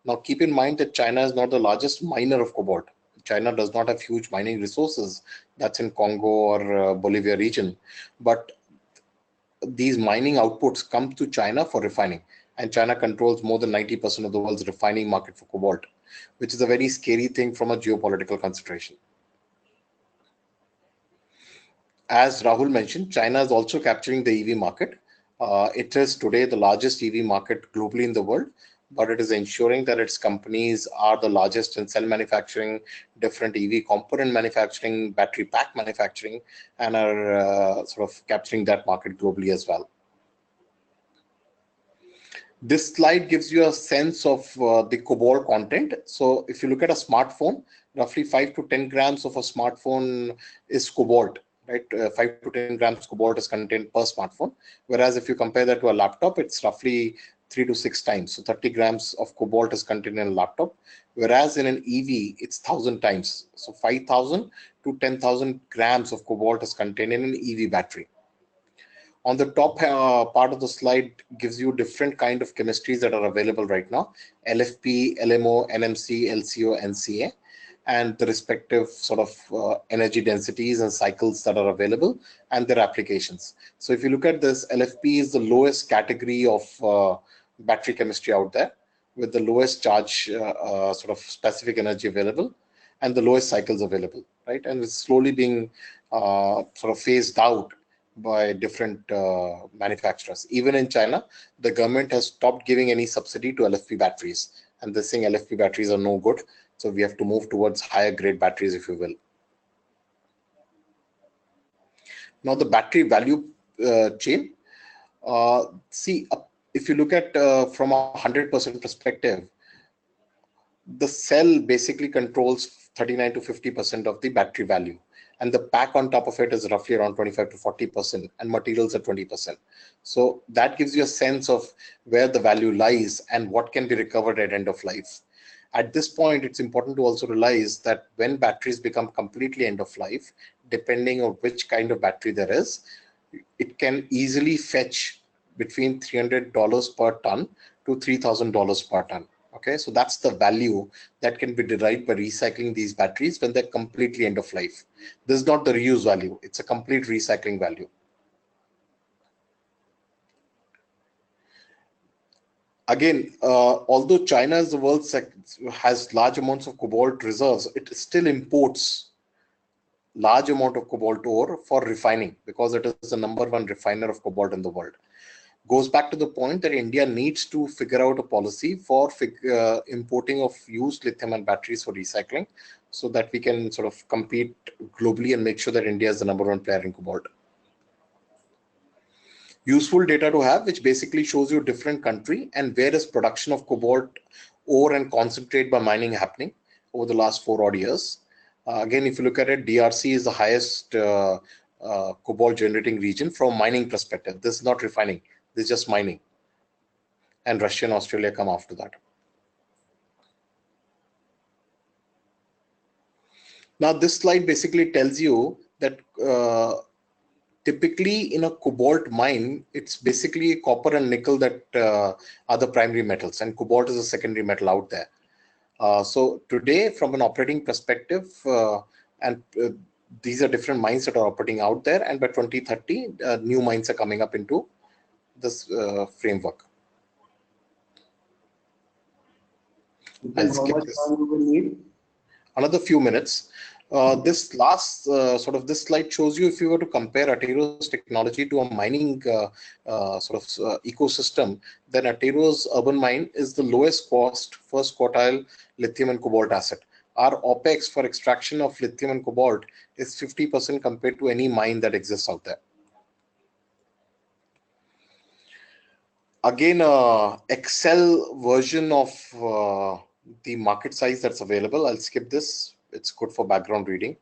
Now, keep in mind that China is not the largest miner of cobalt. China does not have huge mining resources. That's in Congo or Bolivia region. But these mining outputs come to China for refining, and China controls more than 90% of the world's refining market for cobalt, which is a very scary thing from a geopolitical consideration. As Rahul mentioned, China is also capturing the EV market. It is today the largest EV market globally in the world, but it is ensuring that its companies are the largest in cell manufacturing, different EV component manufacturing, battery pack manufacturing, and are sort of capturing that market globally as well. This slide gives you a sense of the cobalt content. So if you look at a smartphone, roughly 5 to 10 grams of a smartphone is cobalt, right? 5 to 10 grams cobalt is contained per smartphone. Whereas if you compare that to a laptop, it's roughly 3 to 6 times. So 30 grams of cobalt is contained in a laptop. Whereas in an EV, it's 1,000 times. So 5,000 to 10,000 grams of cobalt is contained in an EV battery. On the top part of the slide gives you different kind of chemistries that are available right now: LFP, LMO, NMC, LCO, NCA, and the respective sort of energy densities and cycles that are available and their applications. So if you look at this, LFP is the lowest category of battery chemistry out there, with the lowest charge sort of specific energy available and the lowest cycles available, right? And it's slowly being sort of phased out by different manufacturers. Even in China, the government has stopped giving any subsidy to LFP batteries, and they're saying LFP batteries are no good. So we have to move towards higher grade batteries, if you will. Now the battery value chain. If you look at from a 100% perspective, the cell basically controls 39 to 50% of the battery value, and the pack on top of it is roughly around 25 to 40%, and materials are 20%. So that gives you a sense of where the value lies and what can be recovered at end of life. At this point, it's important to also realize that when batteries become completely end of life, depending on which kind of battery there is, it can easily fetch between $300 per ton to $3,000 per ton. Okay, so that's the value that can be derived by recycling these batteries when they're completely end of life. This is not the reuse value, it's a complete recycling value. Again, although China is the world has large amounts of cobalt reserves, it still imports large amount of cobalt ore for refining because it is the #1 refiner of cobalt in the world. Goes back to the point that India needs to figure out a policy for importing of used lithium and batteries for recycling, so that we can sort of compete globally and make sure that India is the #1 player in cobalt. Useful data to have, which basically shows you different country and where is production of cobalt ore and concentrate by mining happening over the last 4 odd years. Again, if you look at it, DRC is the highest cobalt generating region from mining perspective. This is not refining, this is just mining. And Russia and Australia come after that. Now, this slide basically tells you that typically in a cobalt mine, it's basically copper and nickel that are the primary metals, and cobalt is a secondary metal out there. So today, from an operating perspective, and these are different mines that are operating out there, and by 2030, new mines are coming up into this framework. I'll How skip much this. time you will need? Another few minutes. This last this slide shows you if you were to compare Atero's technology to a mining ecosystem, then Atero's urban mine is the lowest cost first quartile lithium and cobalt asset. Our OPEX for extraction of lithium and cobalt is 50% compared to any mine that exists out there. Again, Excel version of the market size that's available. I'll skip this. It's good for background reading.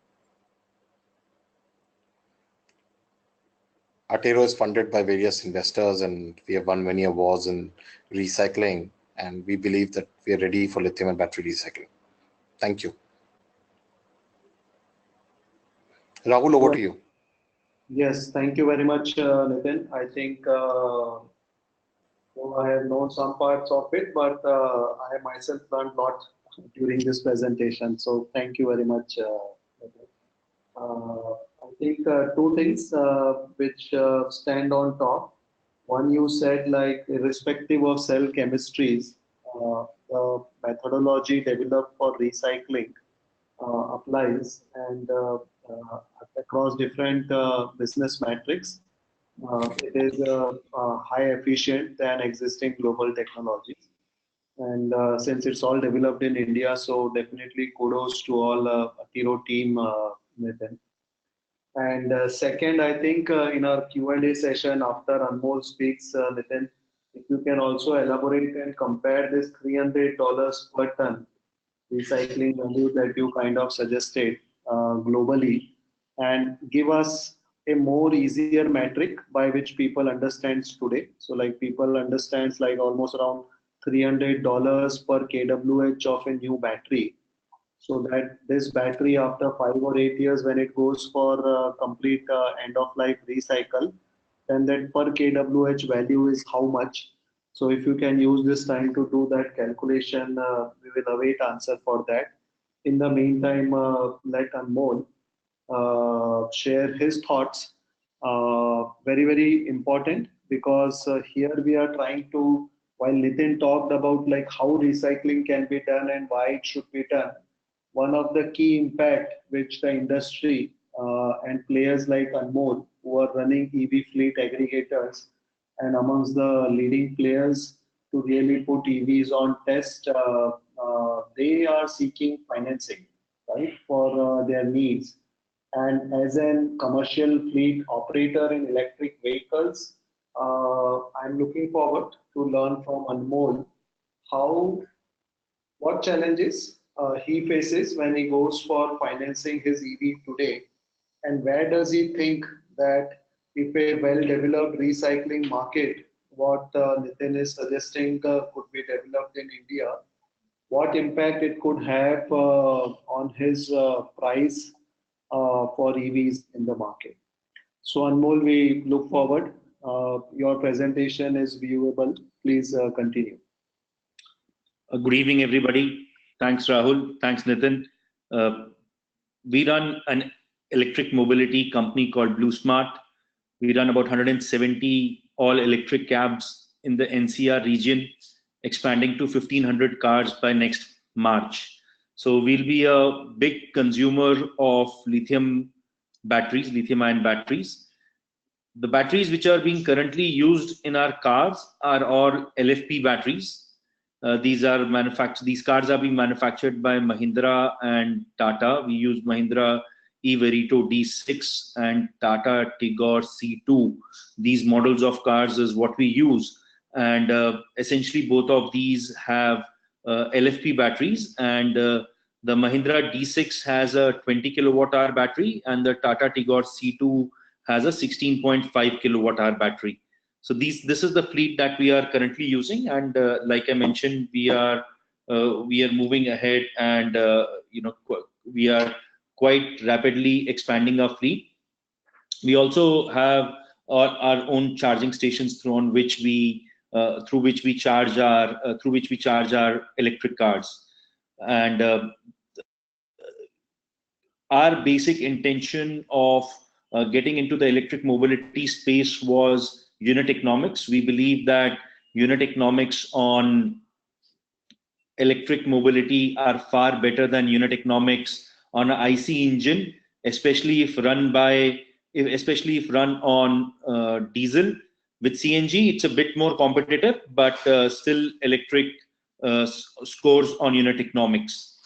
Atero is funded by various investors, and we have won many awards in recycling, and we believe that we are ready for lithium and battery recycling. Thank you. Rahul, over to you. Yes, thank you very much, Nitin. I think I have known some parts of it, but I myself learned a lot during this presentation. So thank you very much. I think two things which stand on top. One, you said like irrespective of cell chemistries, the methodology developed for recycling applies and across different business metrics. It is high efficient than existing global technologies. And since it's all developed in India, so definitely kudos to all Atero team, Nitin. And second, I think in our Q&A session after Anmol speaks, Nitin, if you can also elaborate and compare this $300 per ton recycling value that you kind of suggested globally, and give us a more easier metric by which people understands today. So like people understands like almost around $300 per kWh of a new battery, so that this battery after 5 or 8 years when it goes for complete end of life recycle, then that per kWh value is how much. So if you can use this time to do that calculation, we will await answer for that. In the meantime, let Anmol share his thoughts. Very, very important because here we are trying to, while Nitin talked about like how recycling can be done and why it should be done, one of the key impact which the industry and players like Anmol who are running EV fleet aggregators and amongst the leading players to really put EVs on test, they are seeking financing, right, for their needs. And as a commercial fleet operator in electric vehicles, I'm looking forward to learn from Anmol how what challenges he faces when he goes for financing his EV today, and where does he think that if a well-developed recycling market, what Nitin is suggesting could be developed in India, what impact it could have on his price for EVs in the market. So Anmol, we look forward. Your presentation is viewable. Please continue. Good evening, everybody. Thanks, Rahul. Thanks, Nitin. We run an electric mobility company called BlueSmart. We run about 170 all-electric cabs in the NCR region, expanding to 1,500 cars by next March. So we'll be a big consumer of lithium batteries, lithium-ion batteries. The batteries which are being currently used in our cars are all LFP batteries. These cars are being manufactured by Mahindra and Tata. We use Mahindra e-Verito D6 and Tata Tigor C2. These models of cars is what we use, and essentially both of these have LFP batteries, and the Mahindra D6 has a 20 kilowatt hour battery, and the Tata Tigor C2 has a 16.5 kilowatt hour battery. So this is the fleet that we are currently using, and like I mentioned, we are moving ahead, and we are quite rapidly expanding our fleet. We also have our own charging stations through which we charge our electric cars. And our basic intention of getting into the electric mobility space was unit economics. We believe that unit economics on electric mobility are far better than unit economics on an IC engine, especially if run on diesel. With CNG, it's a bit more competitive, but still electric scores on unit economics.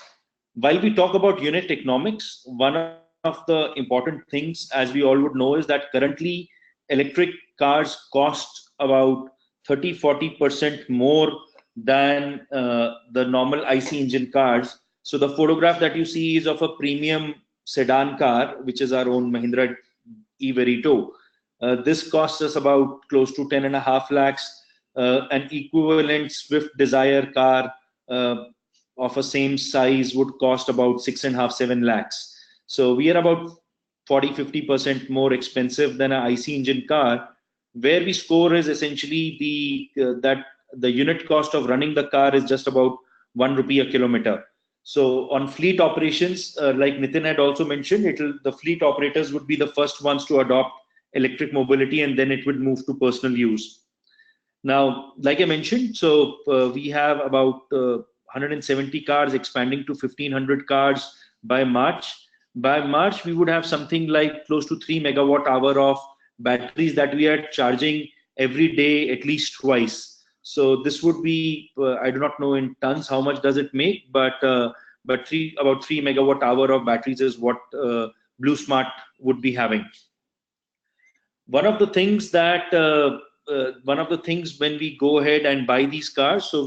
While we talk about unit economics, one of the important things, as we all would know, is that currently electric cars cost about 30-40% more than the normal IC engine cars. So the photograph that you see is of a premium sedan car, which is our own Mahindra e-Verito. This costs us about close to 10.5 lakhs. An equivalent Swift Desire car of a same size would cost about 6.5-7 lakhs. So we are about 40-50% more expensive than an IC engine car. Where we score is essentially the unit cost of running the car is just about 1 rupee a kilometer. So on fleet operations, like Nitin had also mentioned, the fleet operators would be the first ones to adopt electric mobility, and then it would move to personal use. Now, like I mentioned, so we have about 170 cars expanding to 1,500 cars by March. By March, we would have something like close to 3 megawatt-hour of batteries that we are charging every day at least twice. So this would be, I do not know in tons how much does it make, but about 3 megawatt-hour of batteries is what BlueSmart would be having. One of the things when we go ahead and buy these cars, so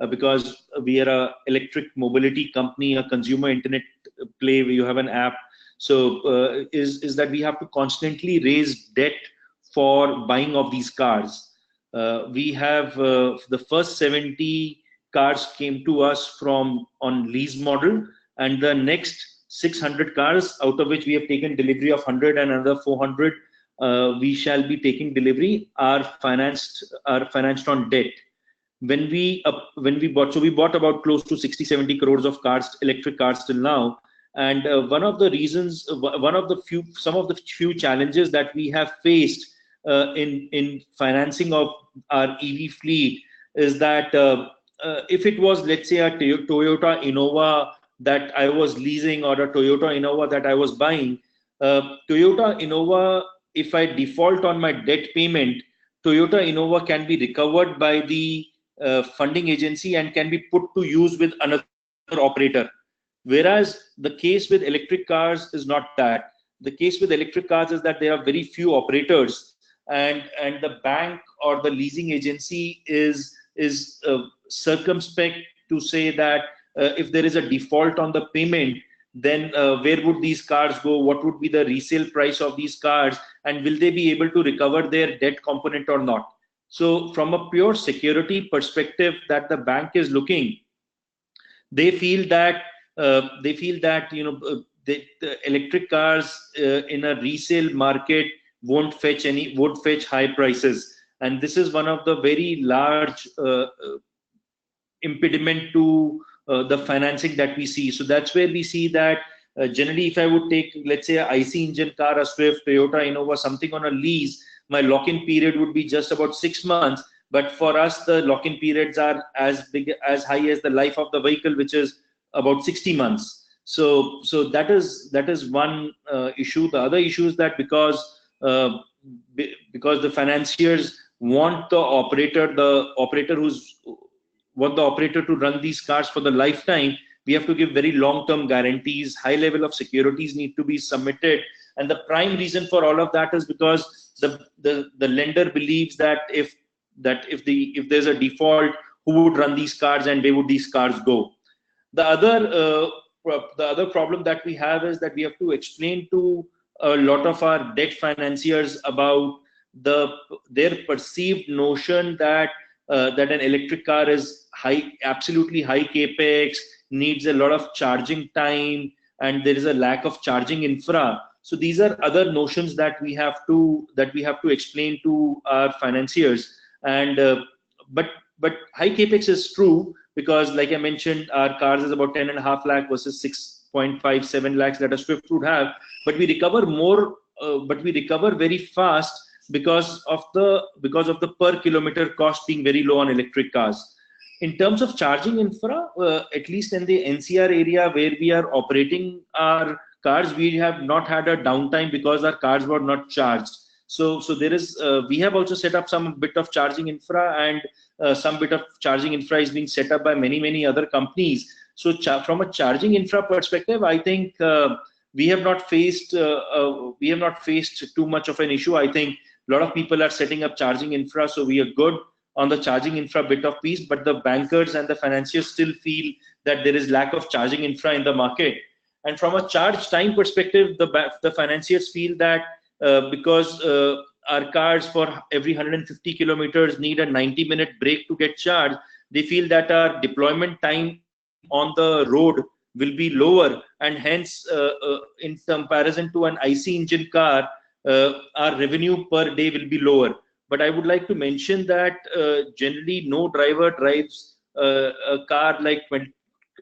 because we are a electric mobility company, a consumer internet play where you have an app, so is that we have to constantly raise debt for buying of these cars. We have the first 70 cars came to us on lease model, and the next 600 cars, out of which we have taken delivery of 100 and another 400 we shall be taking delivery, are financed on debt. When we bought, so we bought about close to 60-70 crores of cars, electric cars till now. And some of the few challenges that we have faced in financing of our EV fleet is that if it was, let's say, a Toyota Innova that I was leasing or a Toyota Innova that I was buying, Toyota Innova, if I default on my debt payment, Toyota Innova can be recovered by the funding agency and can be put to use with another operator. Whereas the case with electric cars is not that. The case with electric cars is that there are very few operators, and the bank or the leasing agency is circumspect to say that if there is a default on the payment, then where would these cars go? What would be the resale price of these cars? And will they be able to recover their debt component or not? So from a pure security perspective that the bank is looking, they feel that the electric cars in a resale market would fetch high prices. And this is one of the very large impediment to the financing that we see. So that's where we see that generally, if I would take, let's say, an IC engine car, a Swift, Toyota Innova, something on a lease, my lock-in period would be just about 6 months. But for us, the lock-in periods are as high as the life of the vehicle, which is about 60 months. So that is one issue. The other issue is that because the financiers want the operator to run these cars for the lifetime, we have to give very long-term guarantees. High level of securities need to be submitted, and the prime reason for all of that is because the lender believes that if there's a default, who would run these cars and where would these cars go? The other problem that we have is that we have to explain to a lot of our debt financiers about their perceived notion that an electric car is absolutely high capex. needs a lot of charging time, and there is a lack of charging infra. So these are other notions that we have to explain to our financiers. And but high capex is true, because like I mentioned, our cars is about 10.5 lakh versus 6.57 lakhs that a Swift would have. But we recover more, but we recover very fast because of the per kilometer cost being very low on electric cars. In terms of charging infra, at least in the NCR area where we are operating our cars, we have not had a downtime because our cars were not charged. So there is, we have also set up some bit of charging infra, and some bit of charging infra is being set up by many other companies. So from a charging infra perspective, I think we have not faced too much of an issue. I think a lot of people are setting up charging infra, so we are good on the charging infra bit of piece. But the bankers and the financiers still feel that there is lack of charging infra in the market. And from a charge time perspective, the financiers feel that because our cars for every 150 kilometers need a 90-minute break to get charged, they feel that our deployment time on the road will be lower, and hence in comparison to an IC engine car, our revenue per day will be lower. But I would like to mention that generally no driver drives a car like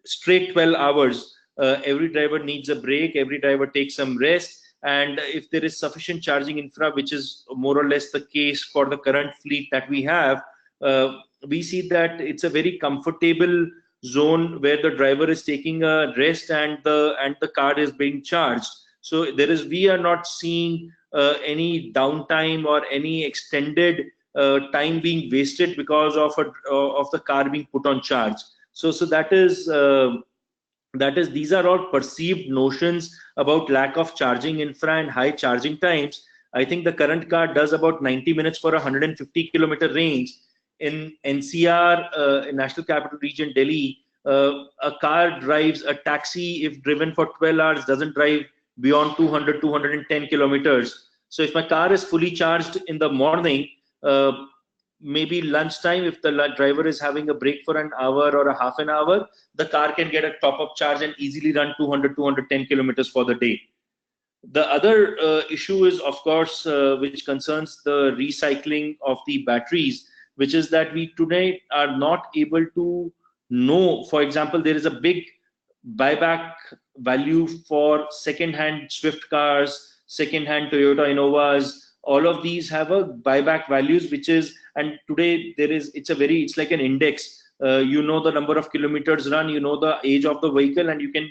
straight 12 hours. Every driver needs a break, every driver takes some rest, and if there is sufficient charging infra, which is more or less the case for the current fleet that we have, we see that it's a very comfortable zone where the driver is taking a rest and the car is being charged. So we are not seeing any downtime or any extended time being wasted because of the car being put on charge. So that is these are all perceived notions about lack of charging infra and high charging times. I think the current car does about 90 minutes for a 150 kilometer range. In NCR, National Capital Region, Delhi, a car drives, a taxi, if driven for 12 hours, doesn't drive beyond 210 kilometers. So if my car is fully charged in the morning, maybe lunchtime, if the driver is having a break for an hour or a half an hour, the car can get a top-up charge and easily run 210 kilometers for the day. The other issue is, of course, which concerns the recycling of the batteries, which is that we today are not able to know. For example, there is a big buyback value for second-hand Swift cars, second-hand Toyota Innovas. All of these have a buyback values, which is, and today it's like an index. You know the number of kilometers run, you know the age of the vehicle, and you can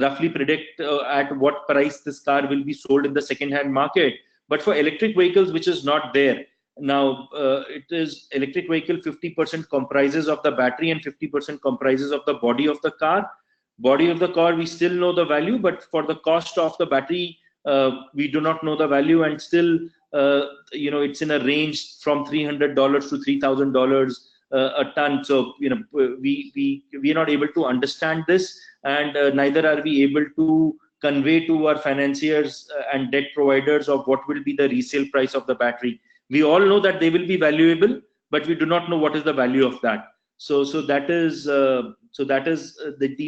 roughly predict at what price this car will be sold in the second-hand market. But for electric vehicles, which is not there. Now, it is electric vehicle 50% comprises of the battery and 50% comprises of the body of the car. Body of the car, we still know the value, but for the cost of the battery, we do not know the value, and still, it's in a range from $300 to $3,000 a ton. So, we are not able to understand this, and neither are we able to convey to our financiers and debt providers of what will be the resale price of the battery. We all know that they will be valuable, but we do not know what is the value of that. So these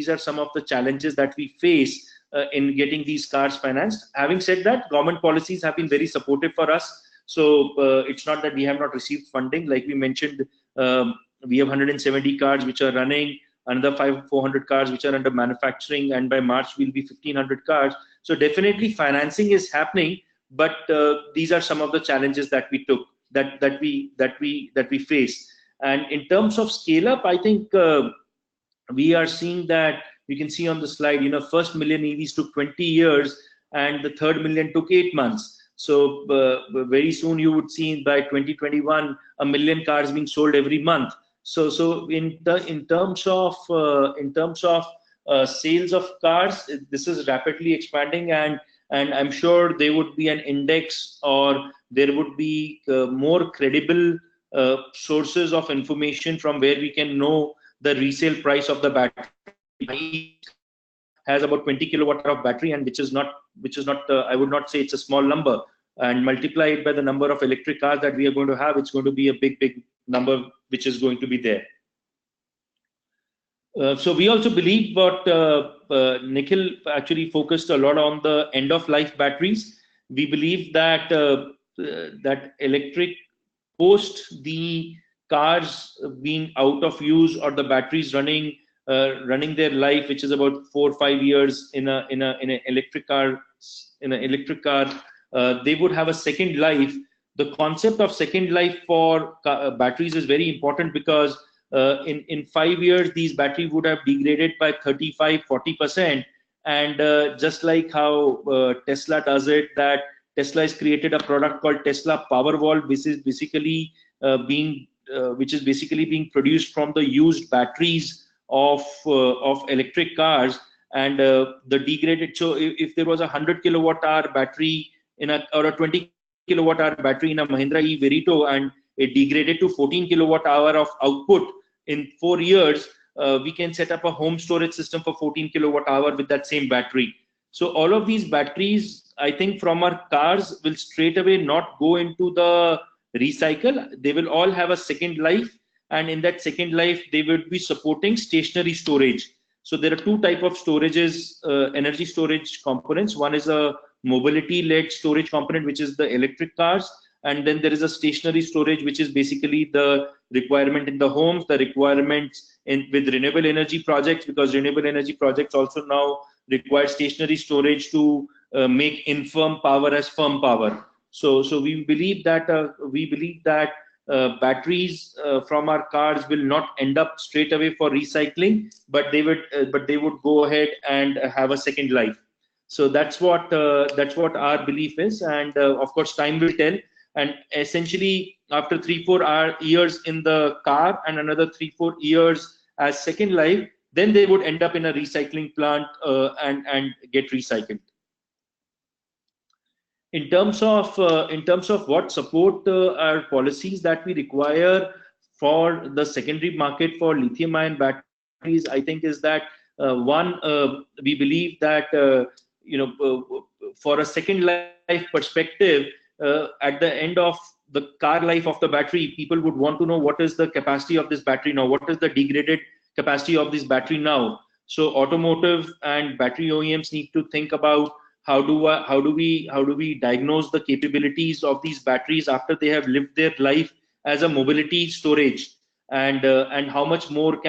are some of the challenges that we face in getting these cars financed. Having said that, government policies have been very supportive for us. So it's not that we have not received funding. Like we mentioned, we have 170 cars which are running, another 400 cars which are under manufacturing, and by March we'll be 1,500 cars. So definitely financing is happening, but these are some of the challenges that we took, that we face. And in terms of scale up, I think we are seeing that, you can see on the slide, first million EVs took 20 years and the third million took 8 months. So very soon you would see by 2021 a million cars being sold every month. So in terms of sales of cars, this is rapidly expanding, and I'm sure there would be an index, or there would be more credible sources of information from where we can know the resale price of the battery. Has about 20 kilowatt of battery, and which is not I would not say it's a small number, and multiply it by the number of electric cars that we are going to have, it's going to be a big number which is going to be there. So we also believe what Nikhil actually focused a lot on the end of life batteries. We believe that that electric post the cars being out of use or the batteries running their life, which is about 4 or 5 years in an electric car, they would have a second life. The concept of second life for batteries is very important because in 5 years these batteries would have degraded by 35-40%. And just like how Tesla does it, that Tesla has created a product called Tesla Powerwall, which is basically being produced from the used batteries of electric cars. And the degraded, so if there was a 100 kilowatt hour battery or a 20 kilowatt hour battery in a Mahindra E Verito, and it degraded to 14 kilowatt hour of output in 4 years, we can set up a home storage system for 14 kilowatt hour with that same battery. So all of these batteries, I think, from our cars will straight away not go into the recycle. They will all have a second life, and in that second life they would be supporting stationary storage. So there are two type of storages, energy storage components. One is a mobility led storage component, which is the electric cars, and then there is a stationary storage, which is basically the requirement in the homes, the requirements with renewable energy projects, because renewable energy projects also now require stationary storage to make infirm power as firm power. So we believe that batteries from our cars will not end up straight away for recycling, but they would go ahead and have a second life. So that's what our belief is, and of course time will tell. And essentially, after 3-4 years in the car and another 3-4 years as second life, then they would end up in a recycling plant and get recycled. In terms of what support our policies that we require for the secondary market for lithium-ion batteries, I think is that one, we believe that for a second life perspective, at the end of the car life of the battery, people would want to know what is the capacity of this battery now, what is the degraded capacity of this battery now. So automotive and battery OEMs need to think about how do we diagnose the capabilities of these batteries after they have lived their life as a mobility storage, and how much more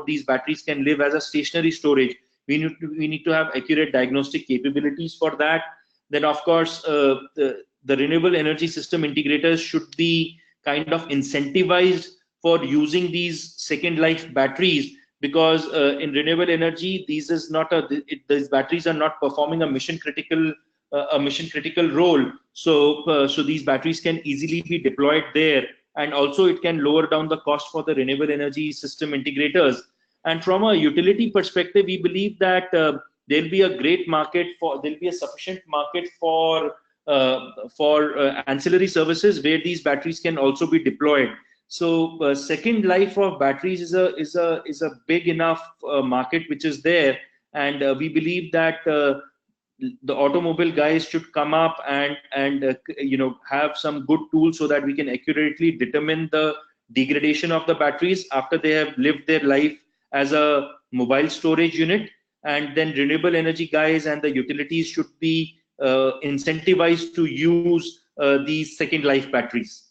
these batteries can live as a stationary storage. We need to have accurate diagnostic capabilities for that. Then of course the renewable energy system integrators should be kind of incentivized for using these second life batteries, because in renewable energy, these batteries are not performing a mission critical role. So these batteries can easily be deployed there, and also it can lower down the cost for the renewable energy system integrators. And from a utility perspective, we believe that there'll be a sufficient market for ancillary services where these batteries can also be deployed. So second life of batteries is a big enough market which is there, and we believe that the automobile guys should come up and have some good tools so that we can accurately determine the degradation of the batteries after they have lived their life as a mobile storage unit. And then renewable energy guys and the utilities should be incentivized to use these second life batteries.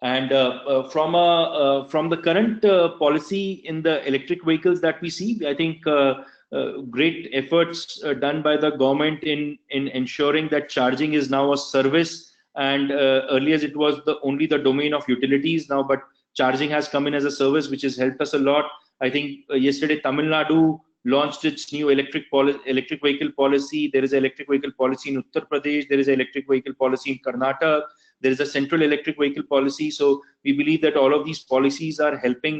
And from the current policy in the electric vehicles that we see, I think great efforts done by the government in ensuring that charging is now a service. And earlier it was only the domain of utilities now, but charging has come in as a service, which has helped us a lot. I think yesterday Tamil Nadu launched its new electric vehicle policy. There is an electric vehicle policy in Uttar Pradesh. There is an electric vehicle policy in Karnataka. There is a central electric vehicle policy. So we believe that all of these policies are helping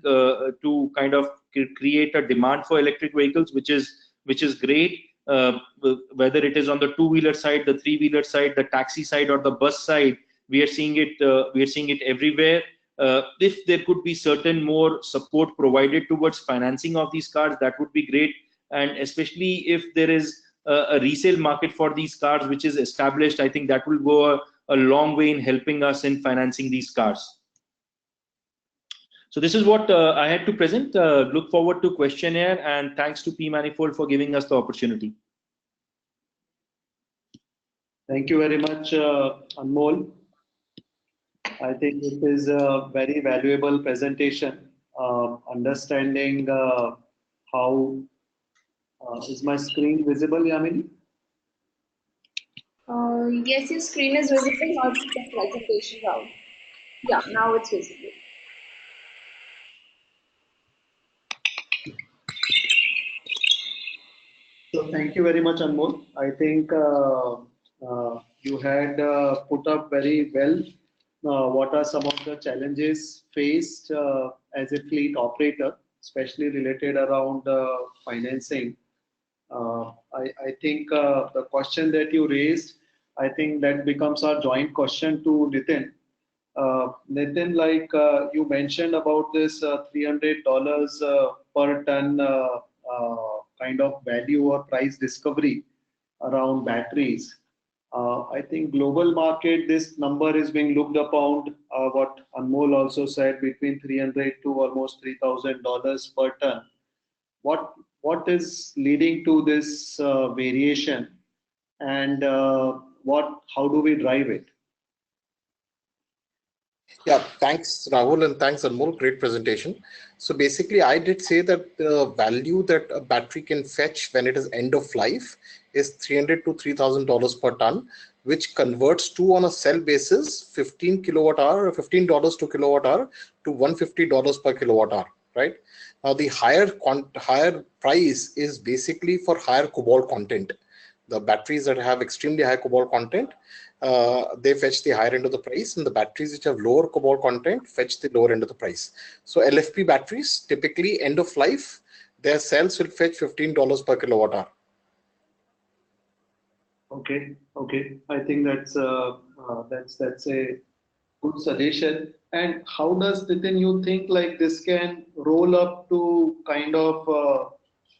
to kind of create a demand for electric vehicles, which is great. Whether it is on the two-wheeler side, the three-wheeler side, the taxi side, or the bus side, we are seeing it everywhere. If there could be certain more support provided towards financing of these cars, that would be great. And especially if there is a resale market for these cars which is established, I think that will go a long way in helping us in financing these cars. So this is what I had to present. Look forward to questionnaire, and thanks to P Manifold for giving us the opportunity. Thank you very much, Anmol. I think it is a very valuable presentation, understanding how is my screen visible, Yamini? Yes, your screen is visible, not the presentation now. Yeah, now it's visible. So thank you very much, Anmol. I think you had put up very well what are some of the challenges faced as a fleet operator, especially related around financing. I think the question that you raised, I think that becomes our joint question to Nitin. Nitin, like you mentioned about this $300 per ton kind of value or price discovery around batteries. I think global market, this number is being looked upon, what Anmol also said, between 300 to almost $3,000 per ton. What is leading to this variation, and how do we drive it? Yeah, thanks, Rahul, and thanks, Anmol. Great presentation. So basically, I did say that the value that a battery can fetch when it is end of life is $300 to $3,000 per ton, which converts to, on a cell basis, 15 kilowatt hour, $15 to kilowatt hour to $150 per kilowatt hour. Right now, the higher price is basically for higher cobalt content. The batteries that have extremely high cobalt content, they fetch the higher end of the price, and the batteries which have lower cobalt content fetch the lower end of the price. So LFP batteries, typically end of life, their cells will fetch $15 per kilowatt hour. Okay. I think that's a good suggestion. And how does, Nitin, you think like this can roll up to kind of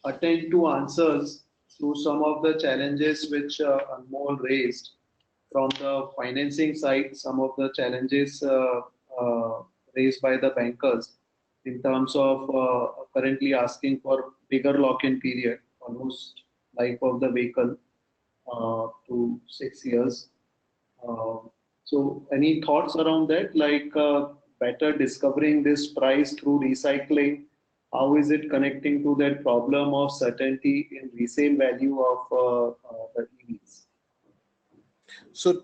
attend to answers to some of the challenges which Anmol raised from the financing side, some of the challenges raised by the bankers in terms of currently asking for bigger lock-in period, almost life of the vehicle to 6 years. So any thoughts around that, like better discovering this price through recycling? How is it connecting to that problem of certainty in resale value of the EVs? So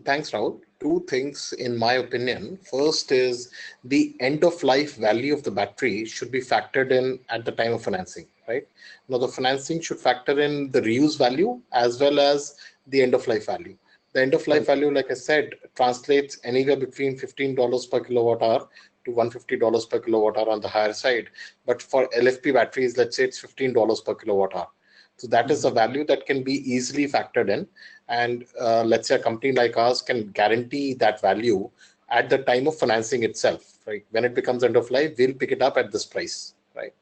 thanks, Rahul. Two things in my opinion. First is the end of life value of the battery should be factored in at the time of financing, right? Now the financing should factor in the reuse value as well as the end of life value. The end of life value, like I said, translates anywhere between $15 per kilowatt hour to $150 per kilowatt hour on the higher side. But for LFP batteries, let's say it's $15 per kilowatt hour. So that is a value that can be easily factored in. And let's say a company like ours can guarantee that value at the time of financing itself, right? When it becomes end of life, we'll pick it up at this price, right?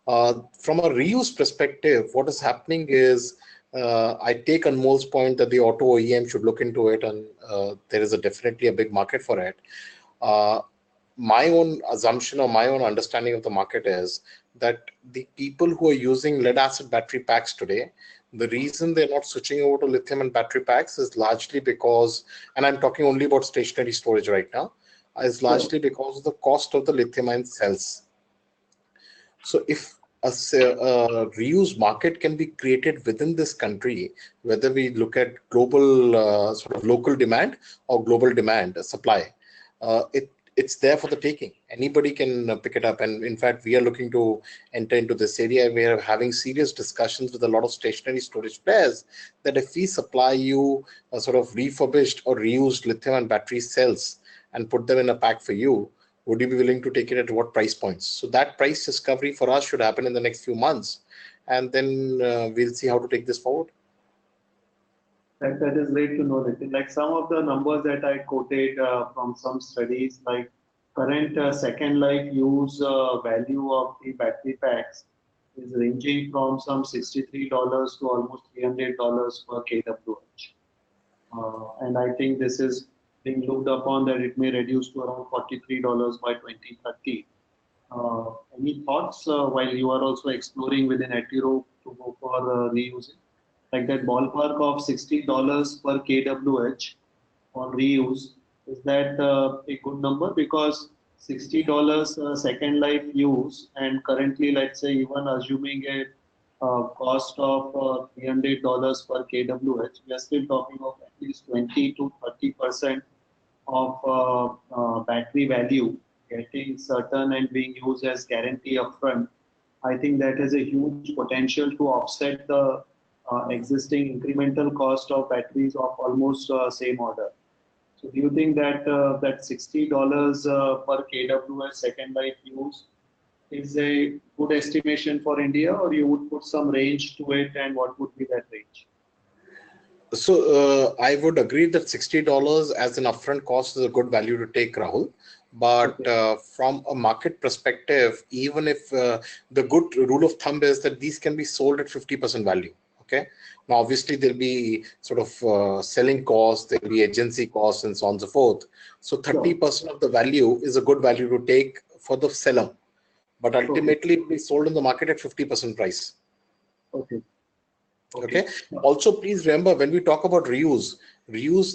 From a reuse perspective, what is happening is I take Anmol's point that the auto OEM should look into it, and there is definitely a big market for it. My own assumption or my own understanding of the market is that the people who are using lead acid battery packs today, the reason they're not switching over to lithium and battery packs is largely because, and I'm talking only about stationary storage right now, is largely because of the cost of the lithium ion cells. So if a reuse market can be created within this country, whether we look at global sort of local demand or global demand supply, it's there for the taking. Anybody can pick it up, and in fact we are looking to enter into this area. We are having serious discussions with a lot of stationary storage players that if we supply you a sort of refurbished or reused lithium and battery cells and put them in a pack for you, would you be willing to take it at what price points? So that price discovery for us should happen in the next few months, and then we'll see how to take this forward. That is great to know, Nitin. Like some of the numbers that I quoted from some studies, like current second life use value of the battery packs is ranging from some $63 to almost $300 per kWh. And I think this is being looked upon that it may reduce to around $43 by 2030. Any thoughts while you are also exploring within Atiro to go for reusing? Like that ballpark of $60 per kWh for reuse, is that a good number? Because $60 second life use, and currently, let's say, even assuming a cost of $300 per kWh, we are still talking of at least 20 to 30% of battery value getting certain and being used as guarantee upfront. I think that has a huge potential to offset the existing incremental cost of batteries of almost same order. So do you think that that $60 per kWh second life use is a good estimation for India, or you would put some range to it, and what would be that range? So I would agree that $60 as an upfront cost is a good value to take, Rahul. But from a market perspective, even if the good rule of thumb is that these can be sold at 50% value. Okay. Now, obviously, there'll be sort of selling costs, there'll be agency costs, and so on and so forth. So 30% of the value is a good value to take for the seller. But ultimately, it will be sold in the market at 50% price. Okay. Also, please remember, when we talk about reuse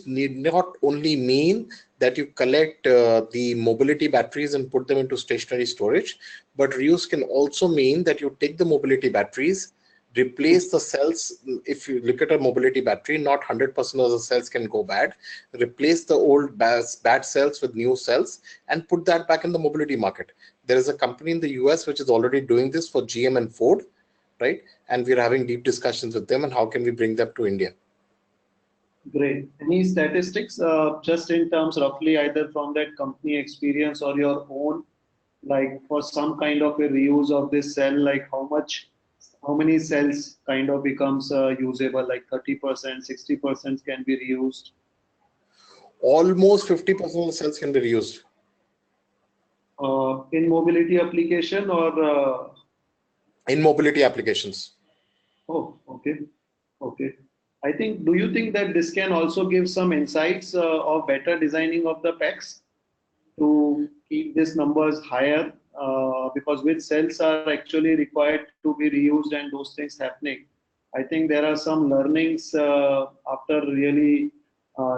need not only mean that you collect the mobility batteries and put them into stationary storage, but reuse can also mean that you take the mobility batteries, replace the cells. If you look at a mobility battery, not 100% of the cells can go bad. Replace the old bad cells with new cells and put that back in the mobility market. There is a company in the US which is already doing this for GM and Ford, right? And we're having deep discussions with them and how can we bring them to India. Great. Any statistics, just in terms roughly either from that company experience or your own, like for some kind of a reuse of this cell, like how many cells kind of becomes usable, like 30%, 60% can be reused? Almost 50% of the cells can be reused. In mobility application or? In mobility applications. Oh, okay. Okay. I think, do you think that this can also give some insights of better designing of the packs to keep these numbers higher? Because which cells are actually required to be reused and those things happening. I think there are some learnings after really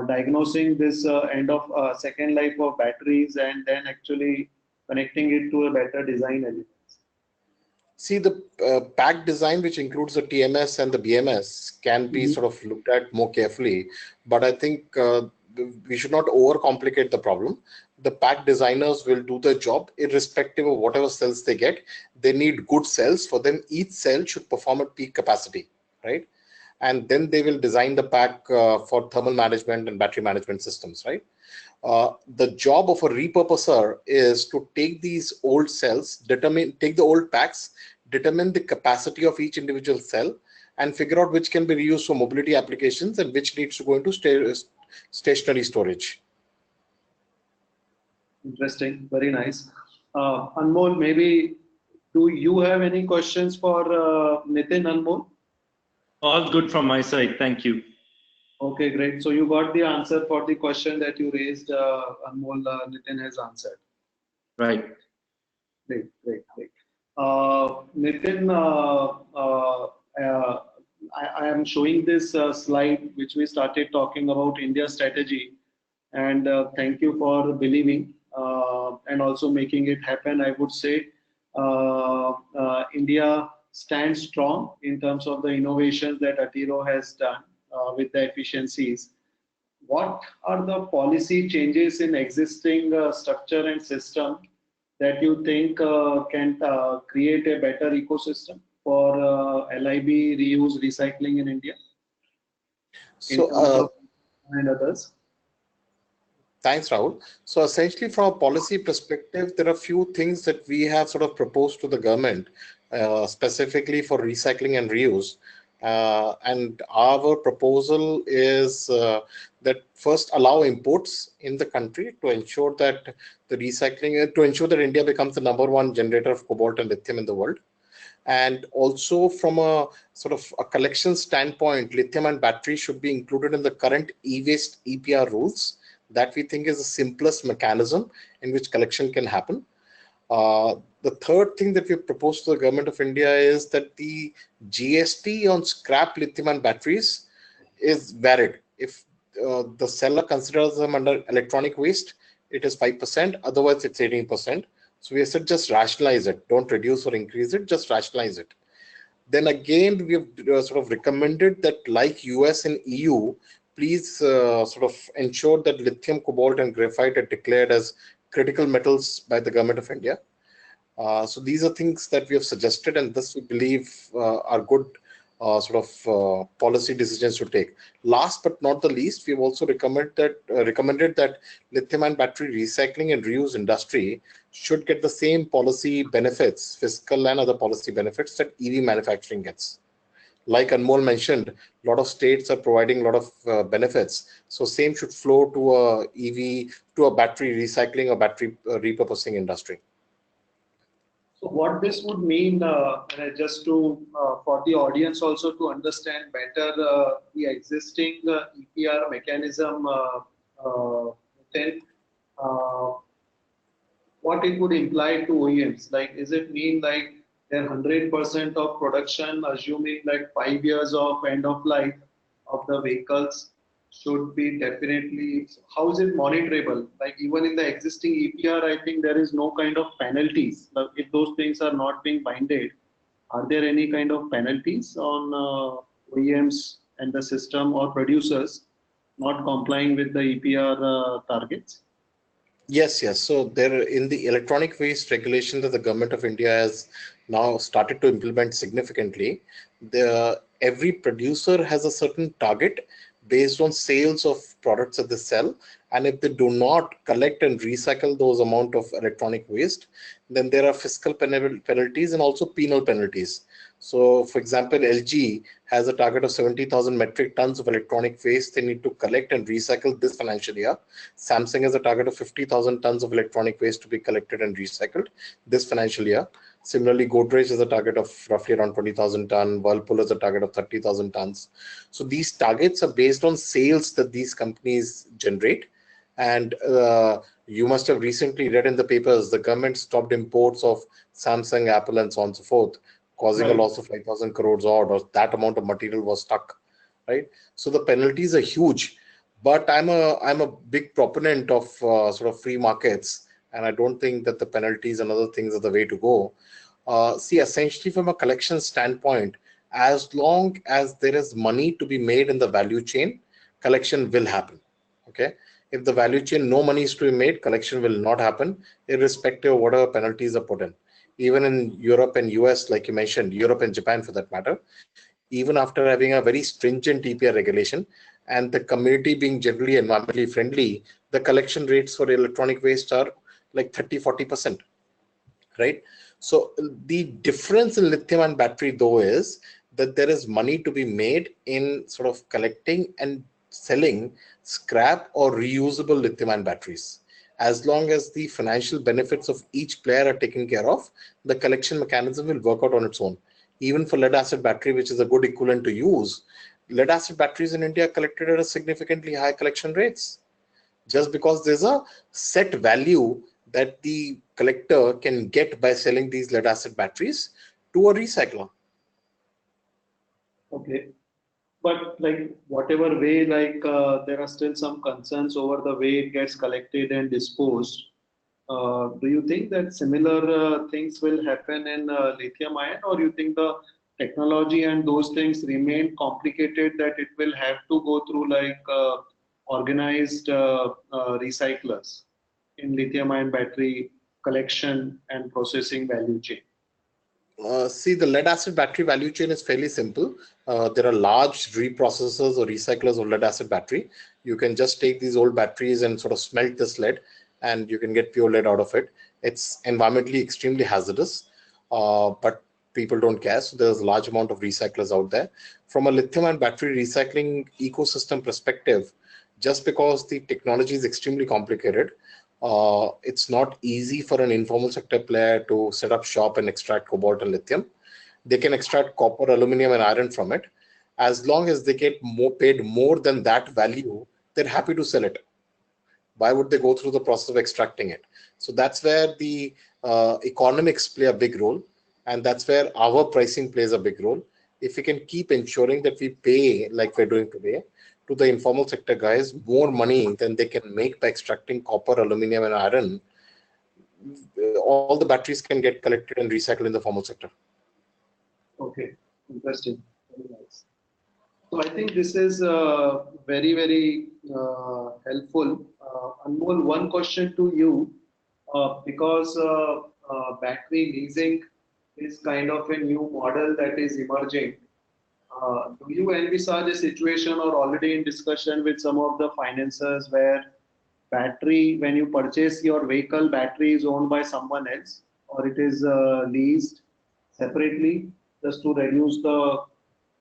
diagnosing this end of second life of batteries and then actually connecting it to a better design element. See, the pack design, which includes the TMS and the BMS, can be sort of looked at more carefully. But I think we should not overcomplicate the problem. The pack designers will do their job irrespective of whatever cells they get. They need good cells. For them, each cell should perform at peak capacity, right? And then they will design the pack for thermal management and battery management systems, right? The job of a repurposer is to take these old cells, take the old packs, determine the capacity of each individual cell, and figure out which can be reused for mobility applications and which needs to go into stationary storage. Interesting, very nice. Anmol, maybe do you have any questions for Nitin, Anmol? All good from my side, thank you. Okay, great. So you got the answer for the question that you raised, Anmol. Nitin has answered. Right. Great. Nitin, I am showing this slide which we started talking about India strategy, and thank you for believing and also making it happen. I would say India stands strong in terms of the innovations that Atiro has done with the efficiencies. What are the policy changes in existing structure and system that you think can create a better ecosystem for LIB reuse recycling in India? So, and others. Thanks, Rahul. So essentially, from a policy perspective, there are a few things that we have sort of proposed to the government, specifically for recycling and reuse. And our proposal is that first allow imports in the country to ensure that the recycling, to ensure that India becomes the #1 generator of cobalt and lithium in the world. And also from a sort of a collection standpoint, lithium and battery should be included in the current e-waste EPR rules That we think is the simplest mechanism in which collection can happen. The third thing that we proposed to the government of India is that the GST on scrap lithium-ion batteries is varied. If the seller considers them under electronic waste, it is 5%, otherwise it's 18%. So we said just rationalize it, don't reduce or increase it, just rationalize it. Then again, we have sort of recommended that, like US and EU, please sort of ensure that lithium, cobalt, and graphite are declared as critical metals by the government of India. So these are things that we have suggested, and this we believe are good policy decisions to take. Last but not the least, we have also recommended that lithium-ion battery recycling and reuse industry should get the same policy benefits, fiscal and other policy benefits that EV manufacturing gets. Like Anmol mentioned, a lot of states are providing a lot of benefits. So same should flow to a EV, to a battery recycling or battery repurposing industry. So what this would mean, just to for the audience also to understand better the existing EPR mechanism, then what it would imply to OEMs? Like, is it mean like their 100% of production, assuming like 5 years of end of life of the vehicles, should be definitely, how is it monitorable? Like even in the existing EPR, I think there is no kind of penalties. If those things are not being binded, are there any kind of penalties on OEMs and the system or producers not complying with the EPR targets? Yes. So there, in the electronic waste regulation that the government of India has now started to implement significantly, every producer has a certain target based on sales of products that they sell, and if they do not collect and recycle those amount of electronic waste, then there are fiscal penalties and also penal penalties. So for example, LG has a target of 70,000 metric tons of electronic waste they need to collect and recycle this financial year. Samsung has a target of 50,000 tons of electronic waste to be collected and recycled this financial year. Similarly, Godrej has a target of roughly around 20,000 tons. Whirlpool has a target of 30,000 tons. So these targets are based on sales that these companies generate. And you must have recently read in the papers, the government stopped imports of Samsung, Apple, and so on and so forth, causing a loss of 5,000 crores odd, or that amount of material was stuck, right? So the penalties are huge. But I'm a big proponent of sort of free markets, and I don't think that the penalties and other things are the way to go. See, essentially from a collection standpoint, as long as there is money to be made in the value chain, collection will happen. Okay. If the value chain, no money is to be made, collection will not happen, irrespective of whatever penalties are put in. Even in Europe and US, like you mentioned, Europe and Japan for that matter, even after having a very stringent EPR regulation and the community being generally environmentally friendly, the collection rates for electronic waste are like 30-40%, right? So the difference in lithium-ion battery though is that there is money to be made in sort of collecting and selling scrap or reusable lithium-ion batteries. As long as the financial benefits of each player are taken care of, the collection mechanism will work out on its own. Even for lead acid battery, which is a good equivalent to use, lead acid batteries in India are collected at a significantly high collection rates, just because there's a set value that the collector can get by selling these lead acid batteries to a recycler. Okay. But like whatever way, like there are still some concerns over the way it gets collected and disposed. Do you think that similar things will happen in lithium ion, or you think the technology and those things remain complicated that it will have to go through like organized recyclers in lithium ion battery collection and processing value chain? See, the lead acid battery value chain is fairly simple. There are large reprocessors or recyclers of lead acid battery. You can just take these old batteries and sort of smelt this lead, and you can get pure lead out of it. It's environmentally extremely hazardous, but people don't care. So there's a large amount of recyclers out there. From a lithium-ion battery recycling ecosystem perspective, just because the technology is extremely complicated, it's not easy for an informal sector player to set up shop and extract cobalt and lithium. They can extract copper, aluminum, and iron from it. As long as they get paid more than that value, they're happy to sell it. Why would they go through the process of extracting it? So that's where the economics play a big role, and that's where our pricing plays a big role. If we can keep ensuring that we pay, like we're doing today, to the informal sector guys more money than they can make by extracting copper, aluminum, and iron, all the batteries can get collected and recycled in the formal sector. Okay, interesting. Very nice. So I think this is very, very helpful. Anmol, one question to you, because battery leasing is kind of a new model that is emerging. Do you envisage a situation or already in discussion with some of the financiers where battery, when you purchase your vehicle, battery is owned by someone else or it is leased separately just to reduce the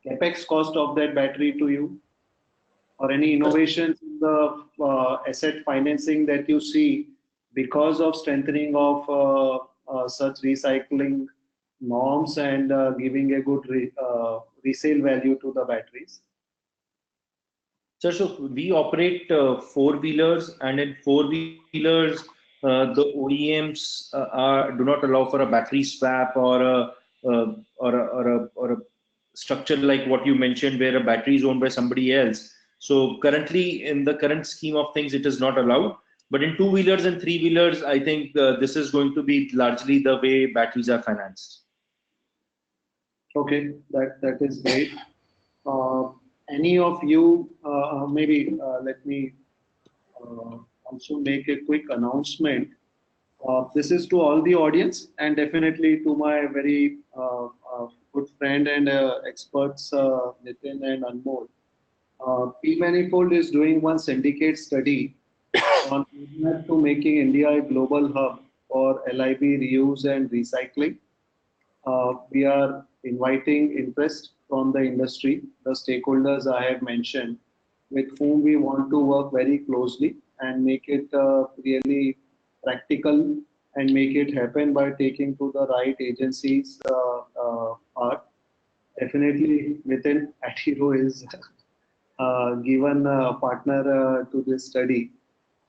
capex cost of that battery to you? Or any innovations in the asset financing that you see because of strengthening of such recycling norms and giving a good resale value to the batteries? Sir, so we operate four-wheelers, and in four-wheelers, the OEMs do not allow for a battery swap or a structure like what you mentioned, where a battery is owned by somebody else. So currently, in the current scheme of things, it is not allowed. But in two-wheelers and three-wheelers, I think this is going to be largely the way batteries are financed. Okay, that is great. Any of you, maybe let me also make a quick announcement. This is to all the audience and definitely to my very good friend and experts, Nitin and Anmol. P-Manifold is doing one syndicate study on to making India a global hub for LIB reuse and recycling. We are inviting interest from the industry, the stakeholders I have mentioned, with whom we want to work very closely and make it really practical and make it happen by taking to the right agencies part. Definitely, Nitin at Hero is given a partner to this study.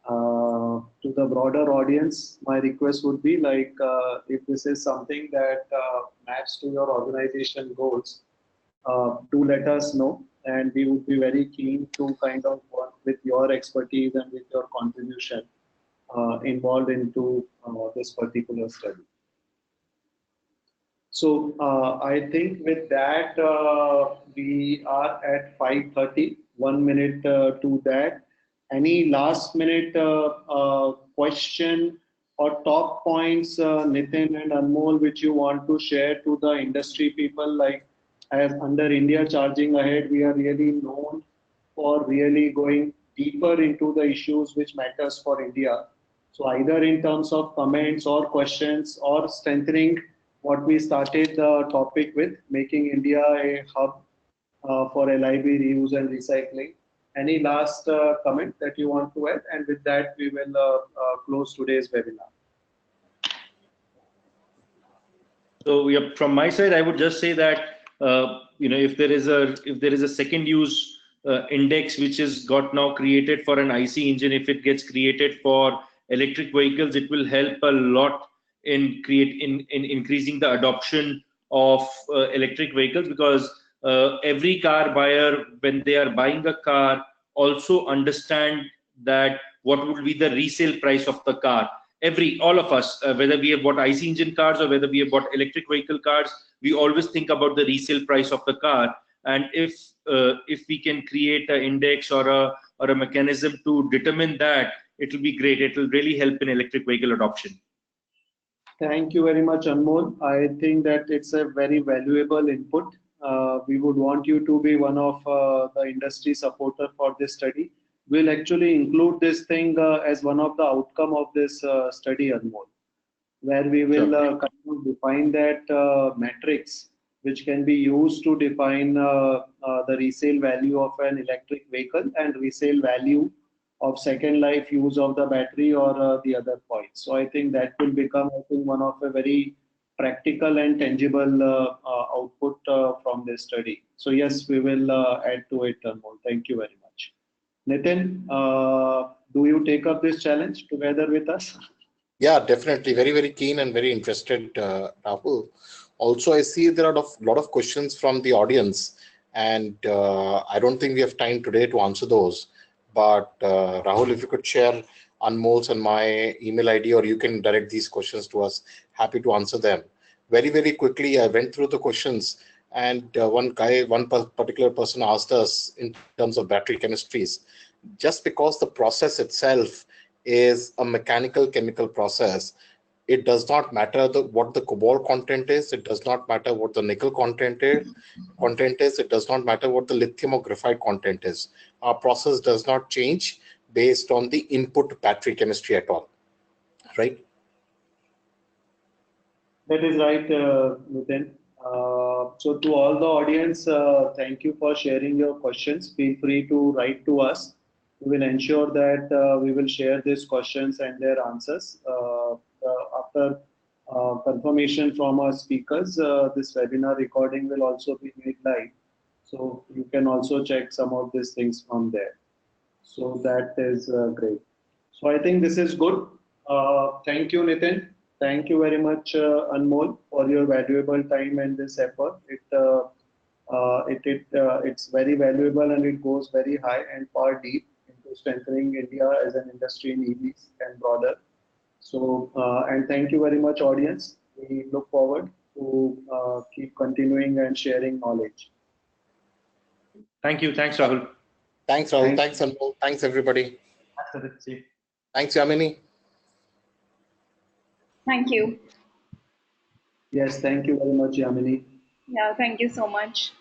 To the broader audience, my request would be like, if this is something that maps to your organization goals, do let us know, and we would be very keen to kind of work with your expertise and with your contribution involved into this particular study. So I think with that, we are at 5:30, 1 minute to that. Any last minute question or top points, Nitin and Anmol, which you want to share to the industry people? Like, as under India Charging Ahead, we are really known for really going deeper into the issues which matters for India. So either in terms of comments or questions or strengthening what we started the topic with, making India a hub for LIB reuse and recycling. Any last comment that you want to add? And with that, we will close today's webinar. So yeah, from my side, I would just say that if there is a second use index which is got now created for an IC engine, if it gets created for electric vehicles, it will help a lot in increasing the adoption of electric vehicles, because every car buyer, when they are buying a car, also understand that what would be the resale price of the car. All of us, whether we have bought IC engine cars or whether we have bought electric vehicle cars, we always think about the resale price of the car. And if we can create an index or a mechanism to determine that, it will be great. It will really help in electric vehicle adoption. Thank you very much, Anmol. I think that it's a very valuable input. We would want you to be one of the industry supporter for this study. We'll actually include this thing as one of the outcome of this study, Anmol, where we will kind of define that matrix, which can be used to define the resale value of an electric vehicle and resale value of second life use of the battery or the other points. So I think that will become, I think, one of a very practical and tangible output from this study. So yes, we will add to it, Anmol. Thank you very much. Nitin, do you take up this challenge together with us? Yeah, definitely. Very, very keen and very interested, Rahul. Also, I see there are a lot of questions from the audience, and I don't think we have time today to answer those. But Rahul, if you could share Anmol's and my email ID, or you can direct these questions to us, happy to answer them. Very, very quickly, I went through the questions, and one particular person asked us in terms of battery chemistries, just because the process itself is a mechanical chemical process, it does not matter what the cobalt content is, it does not matter what the nickel content is, it does not matter what the lithium or graphite content is. Our process does not change based on the input battery chemistry at all, right? That is right, Nitin. So to all the audience, thank you for sharing your questions. Feel free to write to us. We will ensure that we will share these questions and their answers. After confirmation from our speakers, this webinar recording will also be made live. So you can also check some of these things from there. So that is great. So I think this is good. Thank you, Nitin. Thank you very much, Anmol, for your valuable time and this effort. It's very valuable and it goes very high and far deep into strengthening India as an industry in EVs and broader. So, and thank you very much, audience. We look forward to keep continuing and sharing knowledge. Thank you. Thanks, Rahul. Thanks, Rahul. Thanks, Anmol. Thanks, everybody. Thanks, Yamini. Thank you. Yes, thank you very much, Yamini. Yeah, thank you so much.